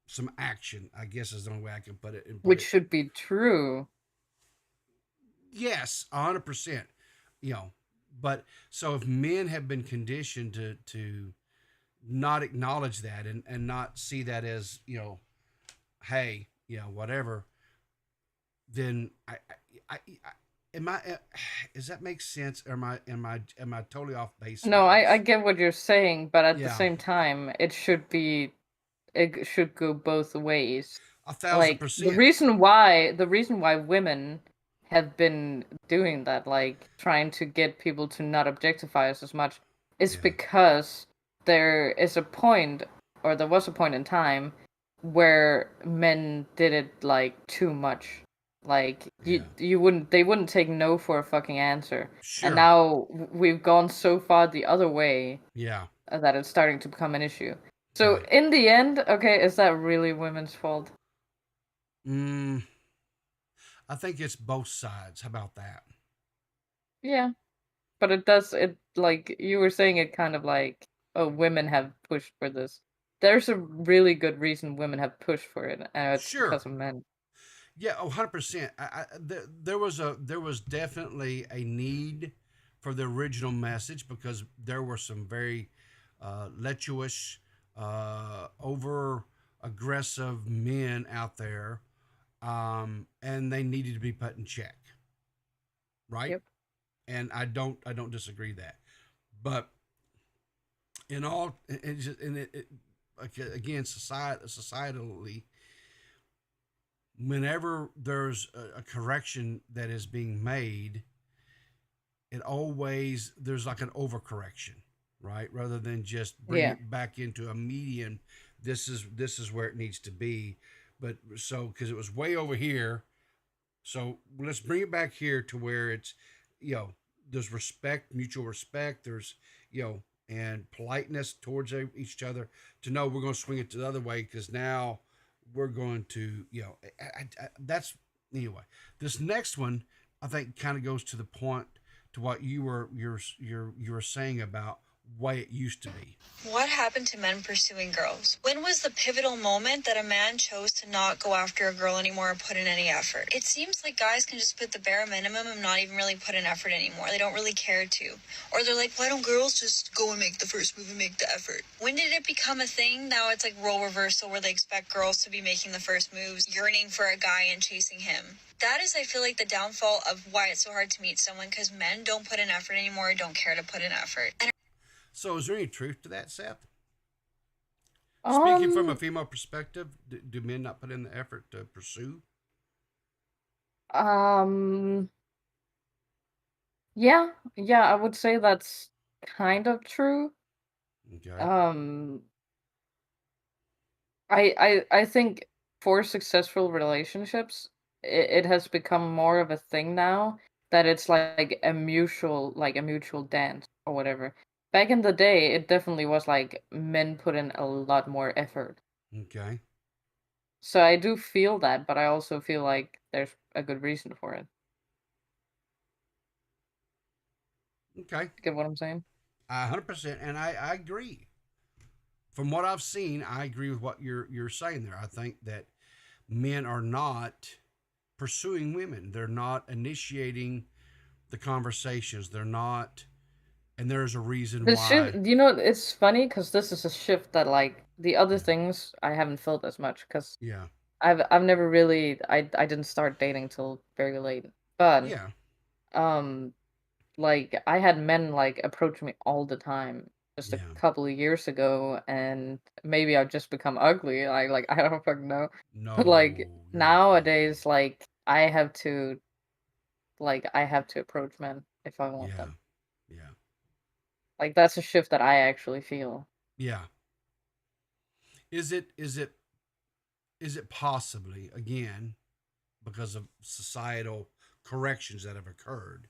some action, I guess is the only way I can put it.
Which should be true.
Yes, 100%. You know, but so if men have been conditioned to not acknowledge that, and not see that as, hey, whatever, then I am I does that make sense? Or am I totally off base
No,
with
I
this?
get what you're saying, but at the
Yeah,
same time, it should go both ways.
a thousand
Like, the
percent.
reason why the reason why women have been doing that, like trying to get people to not objectify us as much, is
Yeah,
because there is a point, or there was a point in time where men did it like too much. Like,
yeah,
they wouldn't take no for a fucking answer. And
sure,
now we've gone so far the other way
yeah,
that it's starting to become an issue. So
right.
in the end, okay, is that really women's fault?
Mm, I think it's both sides. How about that?
Yeah, but it like you were saying, it kind of like, oh, women have pushed for this. There's a really good reason women have pushed for it, and it's
Sure.
because of men.
Yeah, 100%. There was definitely a need for the original message, because there were some very lecherous, over aggressive men out there, and they needed to be put in check, right?
Yep.
And I don't disagree that, but in all, like, again, societally, whenever there's a correction that is being made, it always, there's like an overcorrection, right? Rather than just bring
Yeah.
it back into a median. This is where it needs to be. But so, because it was way over here, so let's bring it back here to where it's, you know, there's respect, mutual respect. There's, and politeness towards each other, to know we're going to swing it the other way, because now we're going to, that's, anyway. This next one, I think, kind of goes to the point, to what you were saying about way it used to be.
What happened to men pursuing girls? When was the pivotal moment that a man chose to not go after a girl anymore or put in any effort? It seems like guys can just put the bare minimum and not even really put in effort anymore. They don't really care to. Or they're like, why don't girls just go and make the first move and make the effort? When did it become a thing? Now it's like role reversal, where they expect girls to be making the first moves, yearning for a guy and chasing him. That is, I feel like, the downfall of why it's so hard to meet someone, because men don't put in effort anymore or don't care to put in effort. And
So, is there any truth to that, Seth? Speaking from a
Um.
female perspective, do men not put in the effort to pursue?
Um. Yeah. Yeah. I would say that's kind of true.
Okay.
Um. I think for successful relationships, it has become more of a thing now that it's like a mutual dance or whatever. Back in the day, it definitely was like men put in a lot more effort.
Okay.
So I do feel that, but I also feel like there's a good reason for it.
Okay.
Get what I'm saying?
100%, and I agree. From what I've seen, I agree with what you're saying there. I think that men are not pursuing women. They're not initiating the conversations. They're not, and there's a reason
The shift,
why.
it's funny because this is a shift that like the other things I haven't felt as much because
Yeah.
I've never really I didn't start dating till very late. But
Yeah.
um like I had men like approach me all the time just a
Yeah.
couple of years ago, and maybe I've just become ugly. Like I don't fucking know. But like
No, you're not ugly.
nowadays, like I have to approach men if I want
Yeah.
them.
Yeah.
Like that's a shift that I actually feel.
Yeah. Is it is it possibly, again, because of societal corrections that have occurred,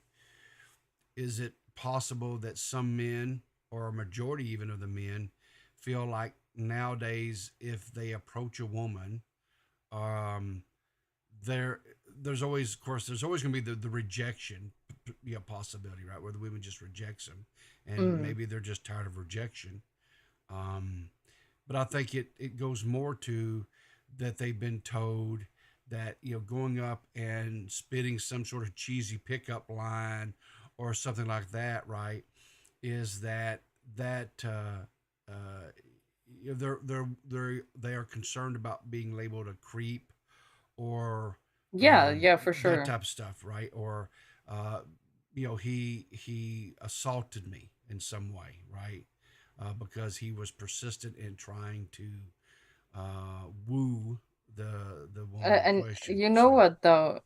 is it possible that some men, or a majority even of the men, feel like nowadays if they approach a woman, um, there there's always, of course, there's always going to be the rejection, possibility, right, where the women just rejects them, and
Mm.
maybe they're just tired of rejection. Um, but I think it goes more to that they've been told that, going up and spitting some sort of cheesy pickup line or something like that, right, is uh, they are concerned about being labeled a creep, or
Yeah, yeah, for
that
sure.
type of stuff, right? Or he assaulted me in some way, right? Because he was persistent in trying to woo the woman in
And
question.
you know
So
what though?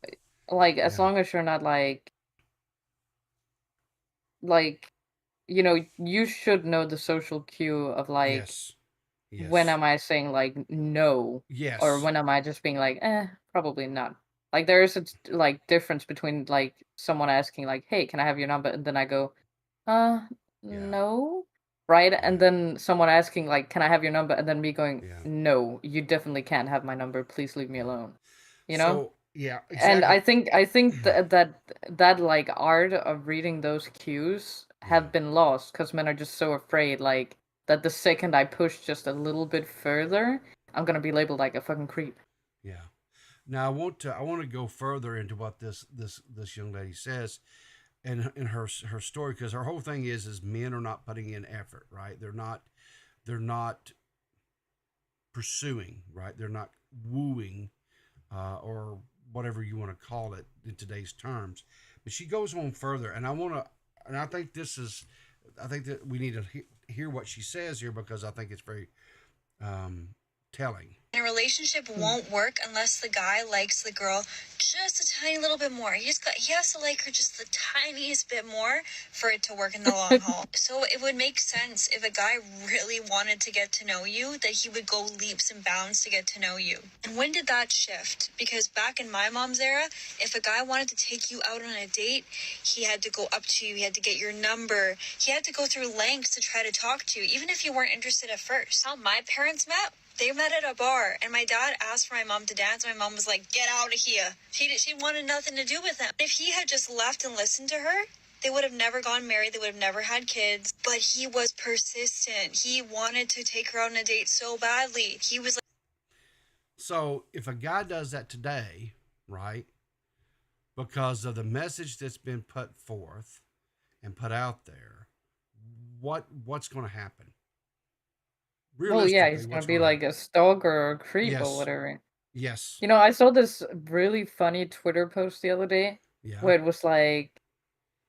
Like as
yeah,
long as you're not like you should know the social cue of like
yes,
when
yes,
am I saying like no, or
yes,
when am I just being like probably not. Like there is a like difference between like someone asking like, hey, can I have your number, and then I go uh
yeah,
no, right? And
yeah,
then someone asking like, can I have your number, and then me going
yeah,
no, you definitely can't have my number, please leave me
yeah.
alone, you know.
So yeah,
And
exactly.
I think that like art of reading those cues
Yeah,
have been lost because men are just so afraid like that the second I push just a little bit further, I'm gonna be labeled like a fucking creep.
yeah. Now I want to go further into what this young lady says, and in her story, because her whole thing is men are not putting in effort, right? They're not pursuing, right? They're not wooing, or whatever you want to call it in today's terms. But she goes on further, and I think I think that we need to hear what she says here, because I think it's very um, telling.
A relationship won't work unless the guy likes the girl just a tiny little bit more. He has to like her just the tiniest bit more for it to work in the long haul. So it would make sense if a guy really wanted to get to know you that he would go leaps and bounds to get to know you. And when did that shift? Because back in my mom's era, if a guy wanted to take you out on a date, he had to go up to you, he had to get your number, he had to go through lengths to try to talk to you, even if you weren't interested at first. How my parents met? They met at a bar, and my dad asked for my mom to dance. My mom was like, get out of here. She wanted nothing to do with him. If he had just left and listened to her, they would have never gone married. They would have never had kids. But he was persistent. He wanted to take her out on a date so badly. He was like,
So if a guy does that today, right, because of the message that's been put forth and put out there, what's going to happen?
Well, yeah,
Realistically,
he's gonna
what's
be
going to
like
happen?
a stalker or a creep or
Yes,
whatever.
yes,
I saw this really funny Twitter post the other day
yeah,
where it was like,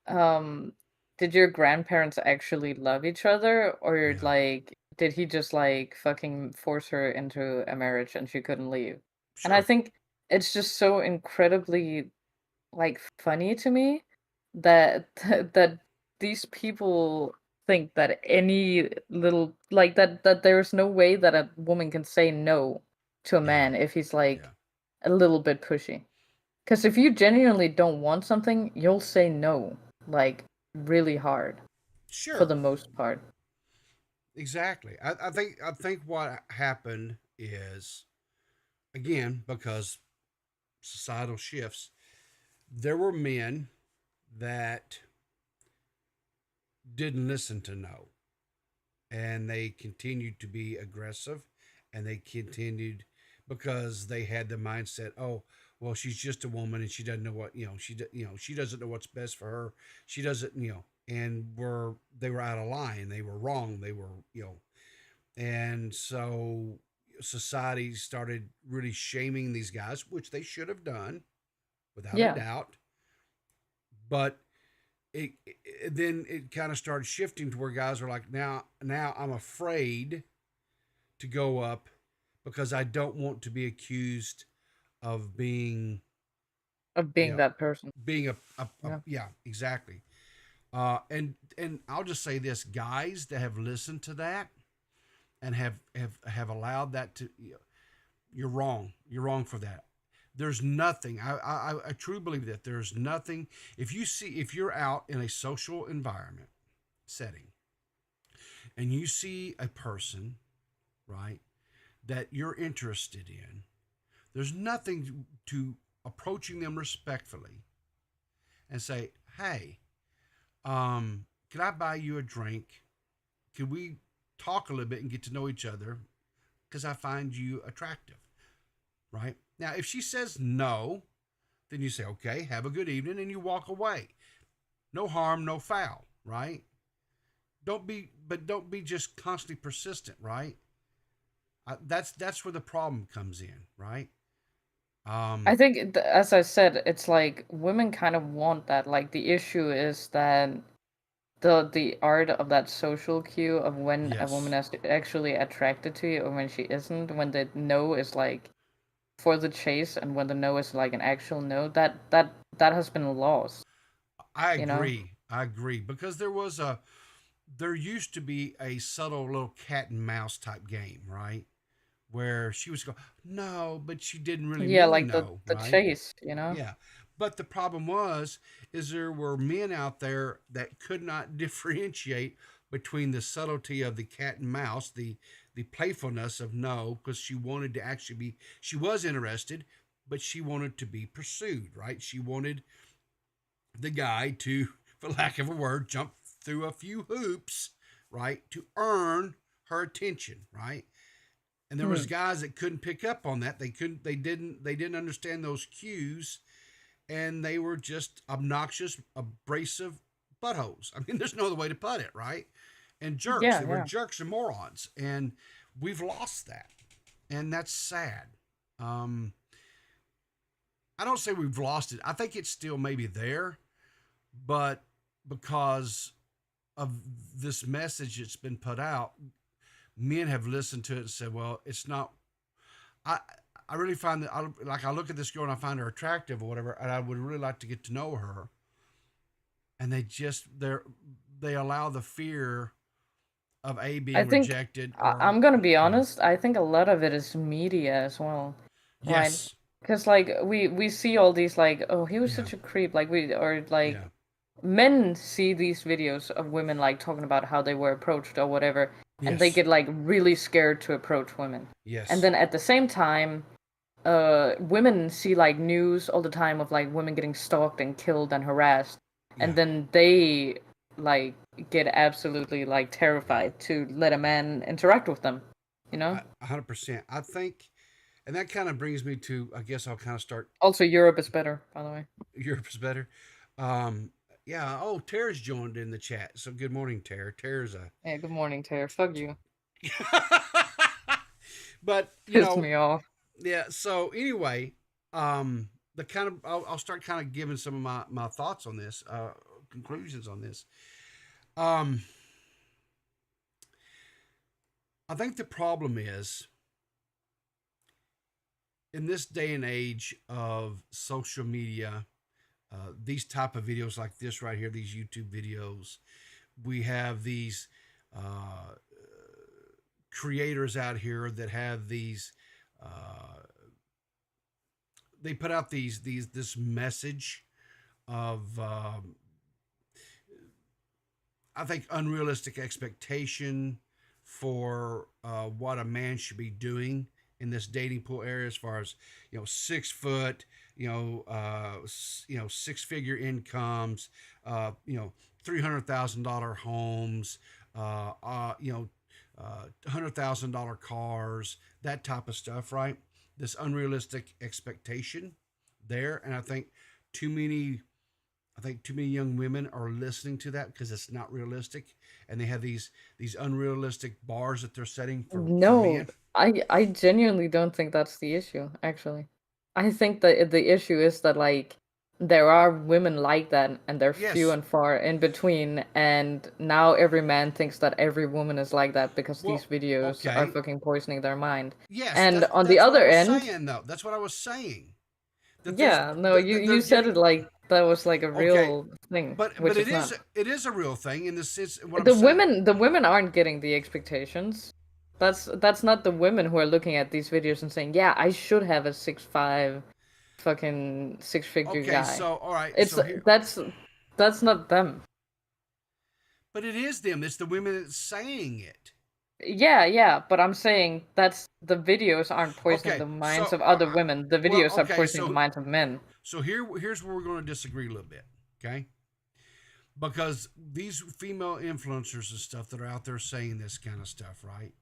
um, did your grandparents actually love each other, or
yeah,
like did he just like fucking force her into a marriage and she couldn't leave? And I
sure,
think it's just so incredibly like funny to me that that these people think that any little like that there's no way that a woman can say no to a
yeah,
man if he's like
yeah,
a little bit pushy. Because if you genuinely don't want something, you'll say no, like really hard for
Sure.
the most part.
Exactly. I think what happened is, again, because societal shifts, there were men that didn't listen to no, and they continued to be aggressive, and they continued because they had the mindset, oh, well, she's just a woman and she doesn't know what, she doesn't know what's best for her. She doesn't, and they were out of line. They were wrong. They were, and so society started really shaming these guys, which they should have done without a
Yeah.
doubt. But then it kind of started shifting to where guys are like, now I'm afraid to go up because I don't want to be accused of being,
Of
you
being
know,
that person.
being a
Yeah.
yeah, exactly. And I'll just say this, guys that have listened to that and have allowed that to, you're wrong. You're wrong for that. There's nothing. I truly believe that there's nothing. If you're out in a social environment setting and you see a person, right, that you're interested in, there's nothing to approaching them respectfully and say, hey, can I buy you a drink? Can we talk a little bit and get to know each other? Because I find you attractive, right? Now, if she says no, then you say, okay, have a good evening, and you walk away. No harm, no foul, right? Don't be just constantly persistent, right? That's where the problem comes in, right?
I
Um,
think, as I said, it's like women kind of want that. Like the issue is that the art of that social cue of when a woman
yes,
is actually attracted to you or when she isn't, when the no is like for the chase and when the no is like an actual no, that has been lost,
I
you know?
agree. I agree because there used to be a subtle little cat and mouse type game, right? Where she was going, no, but she didn't really
Yeah,
mean
like the
no,
the
right?
chase, you know?
Yeah. But the problem is there were men out there that could not differentiate between the subtlety of the cat and mouse, the playfulness of no, because she wanted to actually be, she was interested, but she wanted to be pursued, right? She wanted the guy to, for lack of a word, jump through a few hoops, right, to earn her attention, right? And there was
Hmm.
guys that couldn't pick up on that. They didn't understand those cues, and they were just obnoxious, abrasive buttholes. I mean, there's no other way to put it, right? And jerks.
Yeah,
They were
yeah.
jerks and morons, and we've lost that, and that's sad. Um, I don't say we've lost it. I think it's still maybe there, but because of this message that's been put out, men have listened to it and said, "Well, it's not." I I really find that I look at this girl and I find her attractive or whatever, and I would really like to get to know her, and they allow the fear of a
I
being
think
rejected
I'm
or
gonna be
you know
honest, I think a lot of it is media as well, right?
yes,
Because like we see all these like, oh, he was
yeah,
such a creep, like we or like
yeah,
men see these videos of women like talking about how they were approached or whatever, and they
yes,
get like really scared to approach women. And
yes,
then at the same time, women see like news all the time of like women getting stalked and killed and harassed, and
yeah,
then they like get absolutely like terrified to let a man interact with them, you know?
100%. I think, and that kind of brings me to, I guess I'll kind of start.
Also, Europe is better, by the way.
Europe's better. Um, yeah. Oh, Tara's joined in the chat. So good morning, Tara. Tara's a
Yeah, good morning, Tara. Fuck you.
but
Pissed me off.
yeah. So anyway, the kind of I'll start kind of giving some of my thoughts on this, conclusions on this. Um, I think the problem is in this day and age of social media, these type of videos like this right here, these YouTube videos, we have these uh, creators out here that have these uh, they put out this message of I think unrealistic expectation for what a man should be doing in this dating pool area, as far as 6 foot, 6 figure incomes, $300,000 homes, $100,000 cars, that type of stuff, right? This unrealistic expectation there, and I think too many young women are listening to that because it's not realistic, and they have these unrealistic bars that they're setting for
No,
men.
I genuinely don't think that's the issue, actually. I think that the issue is that like there are women like that and they're few
Yes.
and far in between, and now every man thinks that every woman is like that because
Well,
these videos are
okay.
fucking poisoning their mind.
Yes,
And on the
that's what I
other
was
end,
saying, though. That's what I was saying. That
yeah, no, you
they're
said
getting
it like that was like a
okay,
real thing,
but
which
it
is not.
is a real thing in the sense. What I'm
The
saying.
women aren't getting the expectations. That's not the women who are looking at these videos and saying, "Yeah, I should have a 6'5", fucking six-figure
Okay,
guy."
so all right,
It's
so here,
that's not them.
but it is them. It's the women that's saying it.
Yeah, but I'm saying that's the videos aren't poisoning
Okay,
the minds
so
of other women. The
well,
videos are
okay,
poisoning the minds of men.
so here's where we're going to disagree a little bit, okay? Because these female influencers and stuff that are out there saying this kind of stuff, right?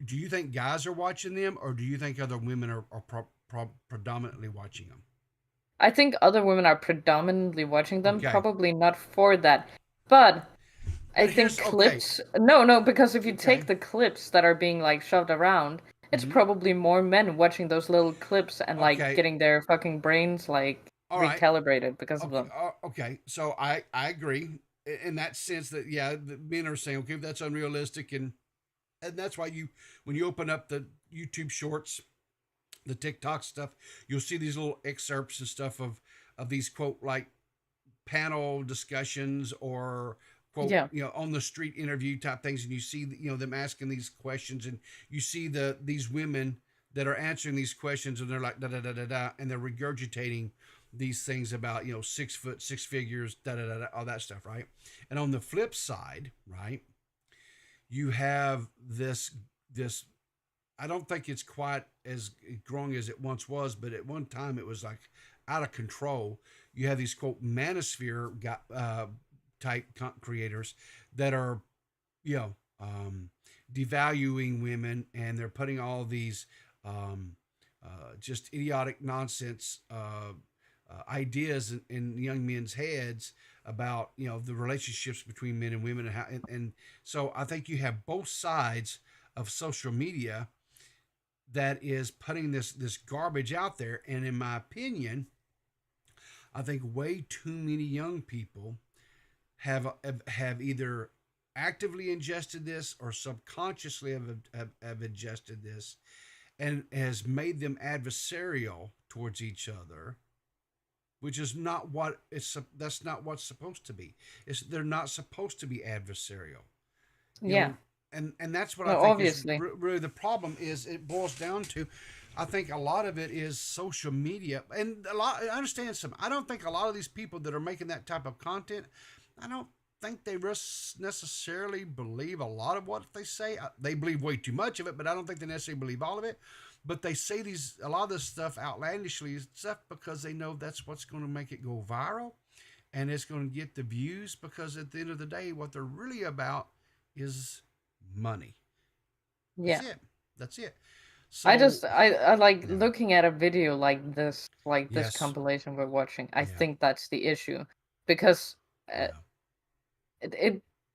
Do you think guys are watching them, or do you think other women are predominantly watching them?
I think other women are predominantly watching them,
Okay.
probably not for that. But I
But
think
here's okay.
clips. No, because if you
Okay.
take the clips that are being like shoved around, it's
Mhm.
probably more men watching those little clips and like
Okay.
getting their fucking brains like
All right.
recalibrated because of
Okay,
them.
okay. So I agree in that sense that yeah, the men are saying okay, that's unrealistic, and that's why when you open up the YouTube Shorts, the TikTok stuff, you'll see these little excerpts and stuff of these quote like panel discussions or quote
Yeah.
on the street interview type things, and you see them asking these questions, and you see these women that are answering these questions, and they're like da da da da da, and they're regurgitating these things about 6 foot, 6 figures, da da da da, all that stuff, right? And on the flip side, right, you have this. I don't think it's quite as growing as it once was, but at one time it was like out of control. You have these quote manosphere type creators that are, you know, devaluing women, and they're putting all these just idiotic nonsense ideas in young men's heads about the relationships between men and women, and how and so I think you have both sides of social media that is putting this garbage out there, and in my opinion, I think way too many young people have either actively ingested this or subconsciously have ingested this, and has made them adversarial towards each other, which is not what that's not what's supposed to be. They're not supposed to be adversarial.
Yeah.
And that's what
No,
I think
obviously.
is really the problem. Is it boils down to, I think a lot of it is social media, and I understand some. I don't think a lot of these people that are making that type of content, I don't think they necessarily believe a lot of what they say. They believe way too much of it, but I don't think they necessarily believe all of it. But they say a lot of this stuff outlandishly stuff because they know that's what's going to make it go viral, and it's going to get the views. Because at the end of the day, what they're really about is money.
Yeah.
That's it. So
I like
yeah.
looking at a video like this
Yes.
compilation we're watching. I
Yeah.
think that's the issue, because
Yeah.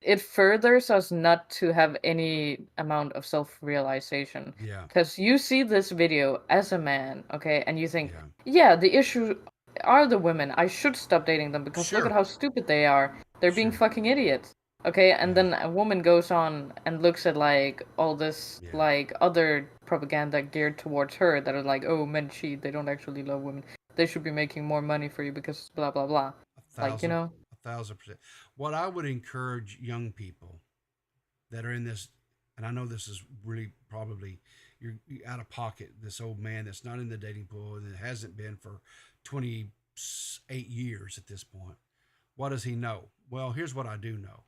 it furthers us not to have any amount of self-realization.
Yeah.
Because you see this video as a man, okay, and you think,
Yeah.
yeah, the issue are the women. I should stop dating them because look
Sure.
at how stupid they are. They're being
Sure.
fucking idiots. Okay, and
Yeah.
then a woman goes on and looks at like all this
Yeah.
like other propaganda geared towards her that are like, oh, men cheat, they don't actually love women. They should be making more money for you because blah blah blah. Like, you know?
1,000%. What I would encourage young people that are in this and I know this is really probably you're out of pocket. This old man that's not in the dating pool and it hasn't been for 28 years at this point. What does he know? Well, here's what I do know.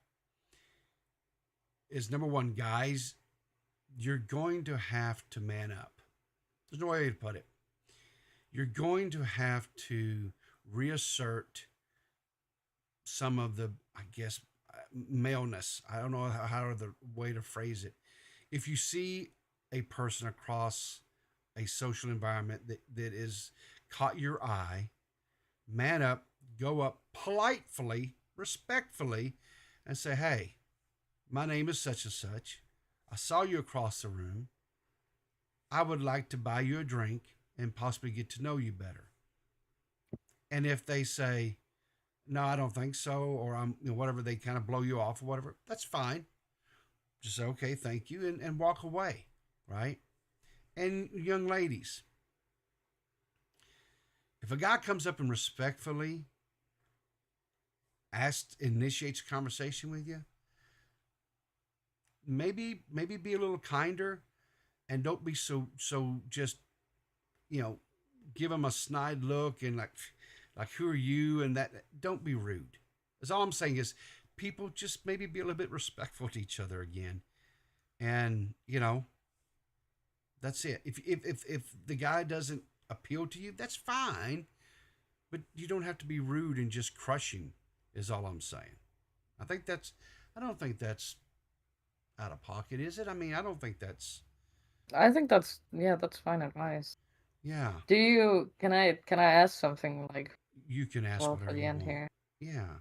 Is number one, guys, you're going to have to man up. There's no way to put it. You're going to have to reassert some of the, I guess, maleness. I don't know how the way to phrase it. If you see a person across a social environment that is caught your eye, man up, go up politely, respectfully, and say, hey, my name is such and such. I saw you across the room. I would like to buy you a drink and possibly get to know you better. And if they say, no, I don't think so, or I'm, whatever, they kind of blow you off or whatever, that's fine. Just say, okay, thank you, and walk away, right? And young ladies, if a guy comes up and respectfully initiates a conversation with you, maybe be a little kinder, and don't be so just, give him a snide look and like who are you, and that. Don't be rude. That's all I'm saying is people just maybe be a little bit respectful to each other again, and that's it. If the guy doesn't appeal to you, that's fine, but you don't have to be rude and just crushing. Is all I'm saying. I don't think that's out of pocket, is it? I mean, I don't think that's.
I think that's fine advice.
Yeah.
Can I ask something like
You can ask
for
whatever
the
you
end
want.
here?
Yeah.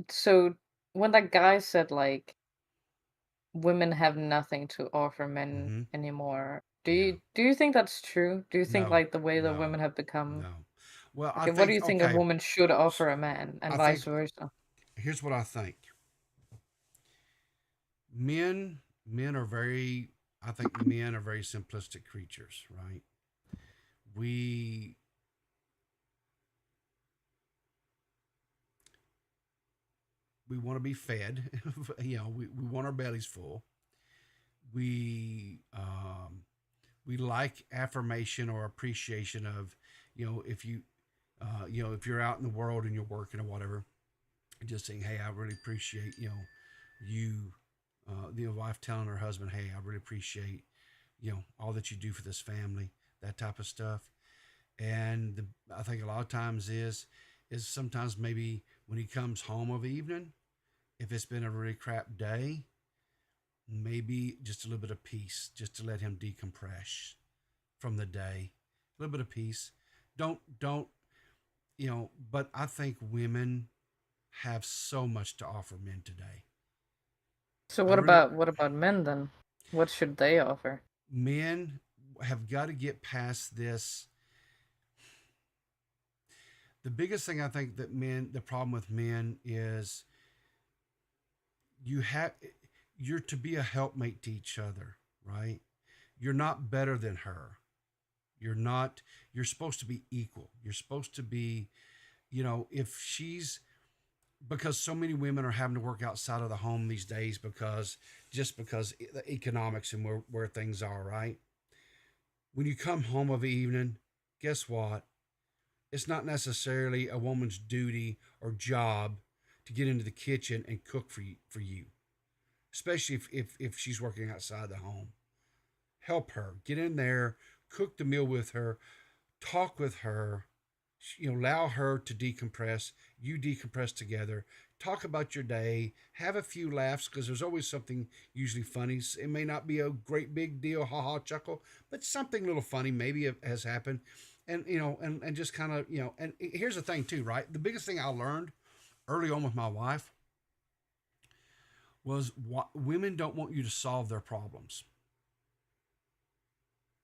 So when that guy said like women have nothing to offer men
Mm-hmm.
anymore,
Yeah.
do you think that's true? Do you think
No.
like the way that
No.
women have become
No. Well, I
okay, what do
think
you think a
okay.
woman should offer a man and
I
vice
think
versa?
here's what I think. Men are very. I think men are very simplistic creatures, right? We want to be fed. We want our bellies full. We like affirmation or appreciation of, if you, if you're out in the world and you're working or whatever, just saying, hey, I really appreciate, you, the wife telling her husband, hey, I really appreciate, all that you do for this family, that type of stuff. And I think a lot of times is sometimes maybe when he comes home of evening, if it's been a really crap day, maybe just a little bit of peace, just to let him decompress from the day. A little bit of peace. Don't, but I think women have so much to offer men today.
So
I really,
what about men then? What should they offer?
men have got to get past this. The biggest thing I think that the problem with men is you're to be a helpmate to each other, right? You're not better than her. You're supposed to be equal. You're supposed to be, because so many women are having to work outside of the home these days because the economics and where things are, right? When you come home of the evening, guess what? It's not necessarily a woman's duty or job to get into the kitchen and cook for you, especially if she's working outside the home. Help her. Get in there, cook the meal with her, talk with her, allow her to decompress, you decompress together, talk about your day, have a few laughs, because there's always something usually funny. It may not be a great big deal, ha chuckle, but something a little funny maybe has happened. And, and just kind of, and here's the thing too, right? The biggest thing I learned early on with my wife was women don't want you to solve their problems.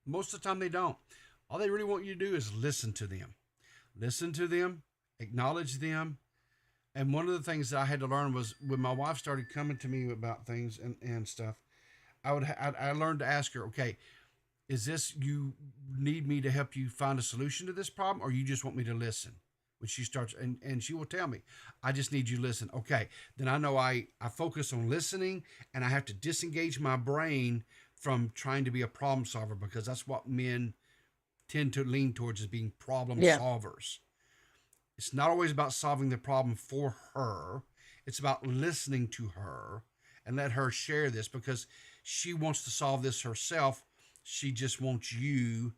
Most of the time they don't. All they really want you to do is listen to them, acknowledge them. And one of the things that I had to learn was when my wife started coming to me about things and stuff, I learned to ask her, okay, is this, you need me to help you find a solution to this problem, or you just want me to listen? when she starts, and she will tell me, I just need you to listen. Okay. Then I know I focus on listening, and I have to disengage my brain from trying to be a problem solver, because that's what men tend to lean towards, is being problem
Yeah.
solvers. It's not always about solving the problem for her. It's about listening to her and let her share this, because she wants to solve this herself. She just wants you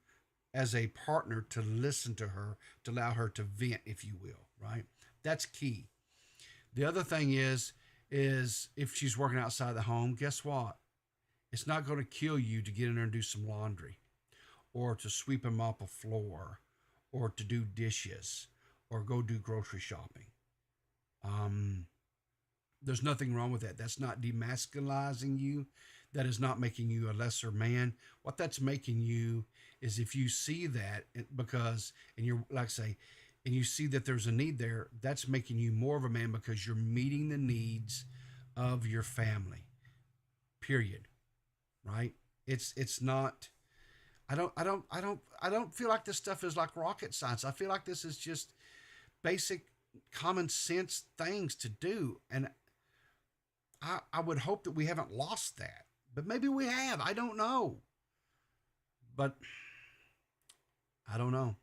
as a partner to listen to her, to allow her to vent, if you will, right? That's key. The other thing is if she's working outside the home, guess what? It's not going to kill you to get in there and do some laundry, or to sweep and mop a floor, or to do dishes, or go do grocery shopping. There's nothing wrong with that. That's not demasculizing you. That is not making you a lesser man. What that's making you is, if you see that, because, and you're, like I say, and you see that there's a need there, that's making you more of a man, because you're meeting the needs of your family. Period. Right? It's not. I don't feel like this stuff is like rocket science. I feel like this is just basic common sense things to do, and I would hope that we haven't lost that, but maybe we have. I don't know, but I don't know.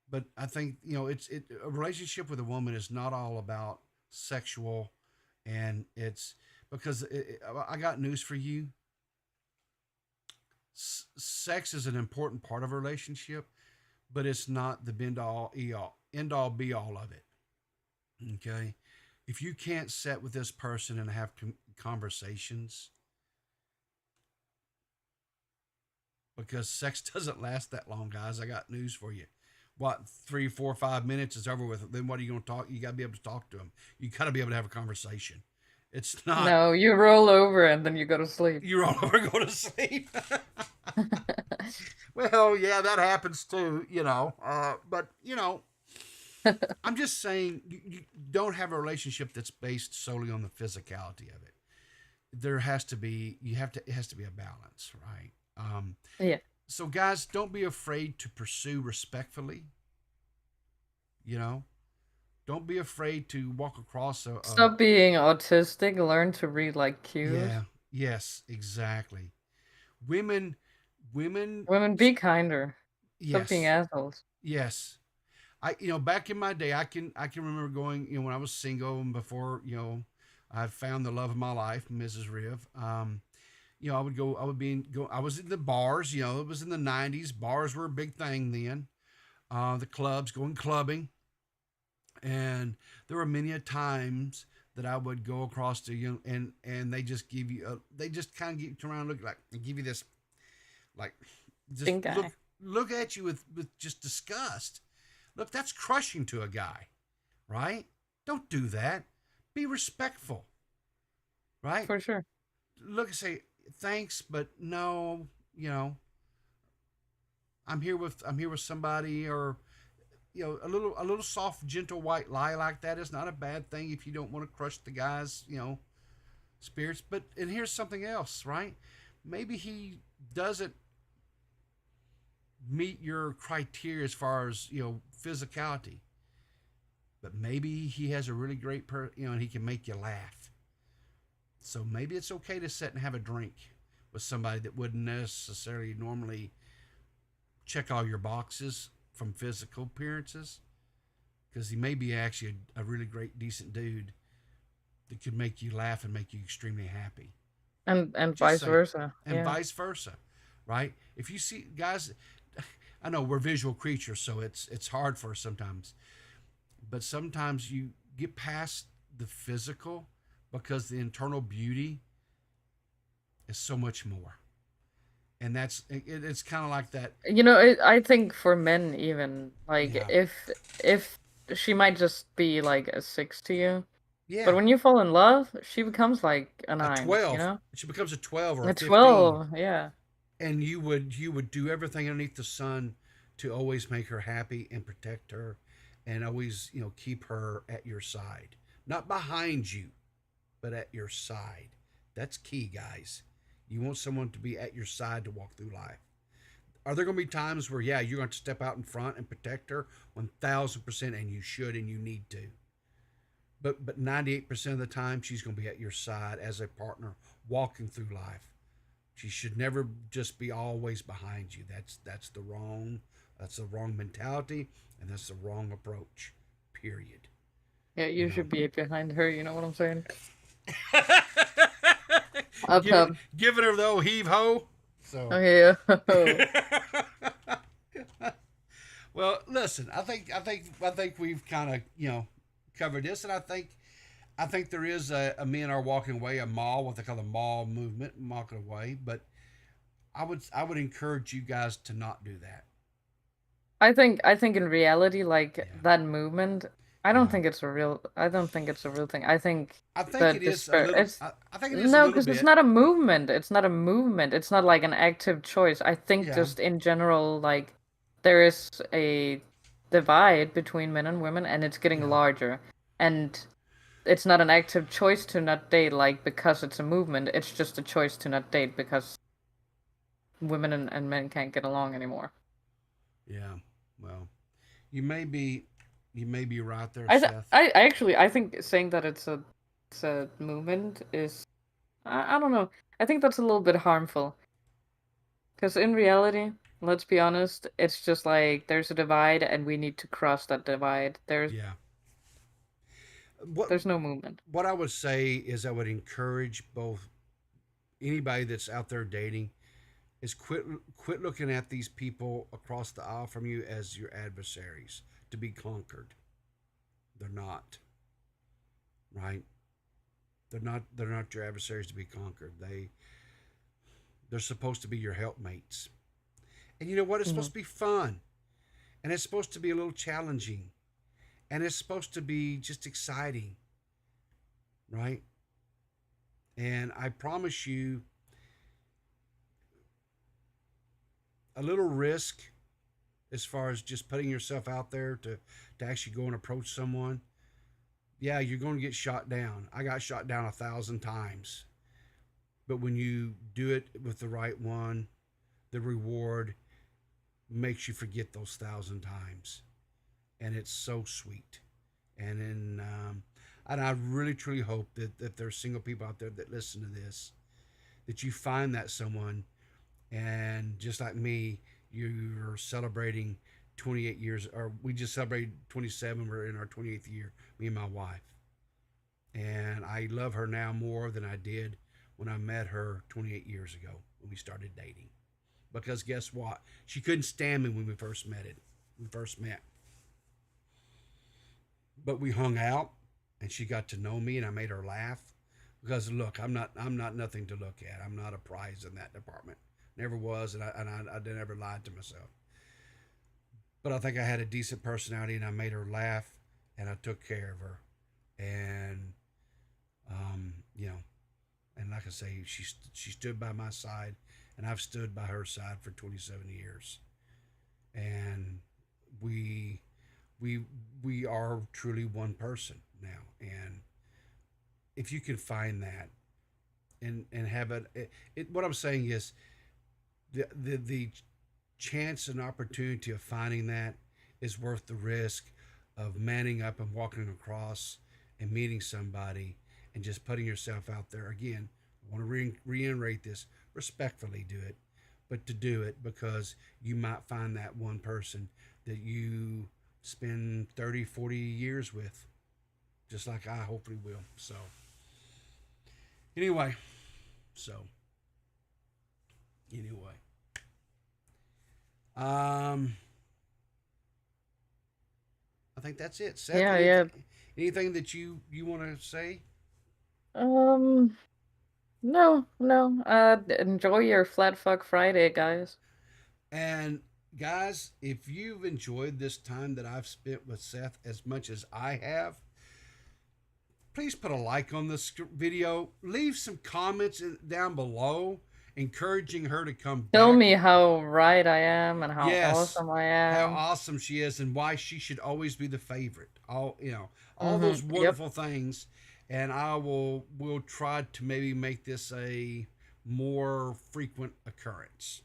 But I think, a relationship with a woman is not all about sexual, and it's because I got news for you. Sex is an important part of a relationship, but it's not the end all be all of it. Okay. If you can't sit with this person and have conversations, because sex doesn't last that long, guys, I got news for you. What, 3, 4, 5 minutes is over with. Then what are you going to talk? You got to be able to talk to them. You got to be able to have a conversation. It's not.
No, you roll over and then you go to sleep.
You roll over and go to sleep. Well, yeah, that happens too, but, I'm just saying, you don't have a relationship that's based solely on the physicality of it. There has to be, it has to be a balance, right?
Yeah.
So guys, don't be afraid to pursue respectfully. Don't be afraid to walk across
Stop being autistic. Learn to read like cues.
Yeah. Yes, exactly. Women,
Women, be kinder. Stop being
yes,
assholes.
yes. Back in my day, I can remember going, when I was single and before, I found the love of my life, Mrs. Riv. I was in the bars, it was in the 90s. Bars were a big thing then. The clubs, going clubbing. And there were many a times that I would go across to, and they just give you, they just kind of get around, look like, and give you this, like, just look at you with just disgust. Look, that's crushing to a guy, right? Don't do that. Be respectful, right?
For sure.
Look and say, thanks, but no, I'm here with somebody, or, a little soft, gentle white lie like that is not a bad thing if you don't want to crush the guy's, spirits. But, and here's something else, right? Maybe he doesn't meet your criteria as far as, physicality, but maybe he has a really great and he can make you laugh. So maybe it's okay to sit and have a drink with somebody that wouldn't necessarily normally check all your boxes from physical appearances, because he may be actually a really great, decent dude that could make you laugh and make you extremely happy.
And vice versa.
And vice versa, right? If you see, guys, I know we're visual creatures, so it's hard for us sometimes. But sometimes you get past the physical, because the internal beauty is so much more. And it's kind of like that.
I think for men even, like,
Yeah.
if she might just be like a 6 to you,
Yeah.
but when you fall in love, she becomes like a 9.
12. She becomes a 12 or a 15.
12, yeah.
And you would do everything underneath the sun to always make her happy and protect her, and always, keep her at your side. Not behind you, but at your side. That's key, guys. You want someone to be at your side to walk through life. Are there going to be times where, yeah, you're going to step out in front and protect her 1,000%, and you should and you need to. But 98% of the time, she's going to be at your side as a partner walking through life. She should never just be always behind you. That's the wrong mentality, and that's the wrong approach. Period.
Yeah, you
know.
should be behind her. You know what I'm saying?
Giving her the old heave ho. So.
Oh yeah.
Well, listen. I think we've kind of covered this, and I think there is a men are walking away, a mall, what they call the mall movement, walking away. But I would encourage you guys to not do that.
I think in reality, like that movement, I don't think it's a real. I don't think it's a real thing. I think
it is a little. I think it is
no,
a little
because
bit.
it's not a movement. It's not a movement. It's not like an active choice. I think
Yeah.
just in general, like there is a divide between men and women, and it's getting larger. And it's not an active choice to not date, like because it's a movement. It's just a choice to not date because women and men can't get along anymore.
Yeah. Well, you may be right there,
Seth.
Seth.
I think saying that it's a movement is, I don't know. I think that's a little bit harmful. Because in reality, let's be honest, it's just like there's a divide and we need to cross that divide. There's no movement.
What I would say is I would encourage both anybody that's out there dating is quit looking at these people across the aisle from you as your adversaries to be conquered. They're not. Right? They're not your adversaries to be conquered. They're supposed to be your helpmates. And you know what? It's supposed to be fun. And it's supposed to be a little challenging. And it's supposed to be just exciting. Right? And I promise you, a little risk as far as just putting yourself out there to actually go and approach someone. Yeah, you're going to get shot down. I got shot down 1,000 times. But when you do it with the right one, the reward makes you forget those 1,000 times. And it's so sweet. And I really, truly hope that there's single people out there that listen to this, that you find that someone. And just like me, you're celebrating 28 years, or we just celebrated 27. We're in our 28th year, me and my wife. And I love her now more than I did when I met her 28 years ago when we started dating. Because guess what? She couldn't stand me when we first met. But we hung out, and she got to know me, and I made her laugh. Because look, I'm not nothing to look at. I'm not a prize in that department. Never was, and I never lied to myself. But I think I had a decent personality, and I made her laugh, and I took care of her. And, and like I say, she stood by my side, and I've stood by her side for 27 years. And we are truly one person now. And if you can find that and have it, what I'm saying is, the chance and opportunity of finding that is worth the risk of manning up and walking across and meeting somebody and just putting yourself out there. Again, I want to reiterate this, respectfully do it, but to do it because you might find that one person that you spend 30, 40 years with, just like I hopefully will. So anyway, I think that's it. Seth, anything that you want to say?
No. Enjoy your Flat Fuck Friday, guys.
And guys, if you've enjoyed this time that I've spent with Seth as much as I have, please put a like on this video. Leave some comments down below encouraging her to come back.
Tell me how right I am and how awesome I am.
How awesome she is and why she should always be the favorite. All those wonderful things. And I will try to maybe make this a more frequent occurrence.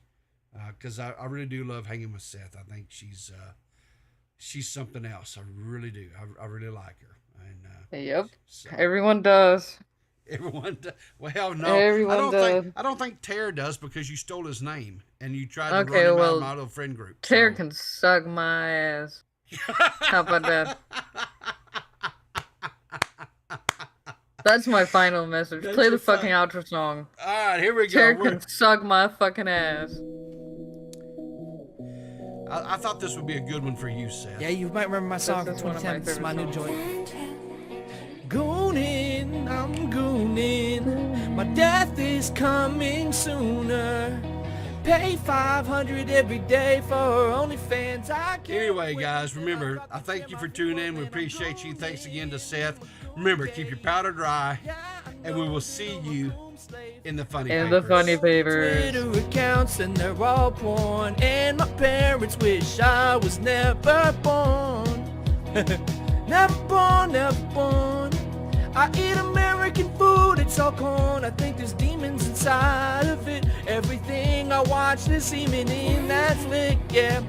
because I really do love hanging with Seth. I think she's something else. I really do. I really like her. And
Yep.
so,
Everyone does.
everyone. Well, no,
Everyone does.
I don't think Tara does because you stole his name and you tried to
Okay,
run him out
well,
of my little friend group.
Tara
so.
can suck my ass. How about that? That's my final message.
That's
Play
your
the fucking outro song.
All right, here we go.
Tara can suck my fucking ass.
I thought this would be a good one for you, Seth.
Yeah, you might remember my song from
This is one of my
2010. This is my new
favorite
joint. Goonin', I'm goonin'. My death is coming sooner. Pay $500 every day for OnlyFans. I can't
Anyway,
wait
guys,
till
remember,
got
I
to
thank
share
you
my
for tuning
girl
in. We
and
appreciate you.
I'm
Thanks again to
lonely.
Seth. Remember, keep your powder dry, and we will see you in the funny
And the
papers.
funny papers.
Twitter accounts and they're all porn. And my parents wish I was never born. Never born, never born. I eat American food, it's all corn. I think there's demons inside of it. Everything I watch, there's semen in that flick, yeah.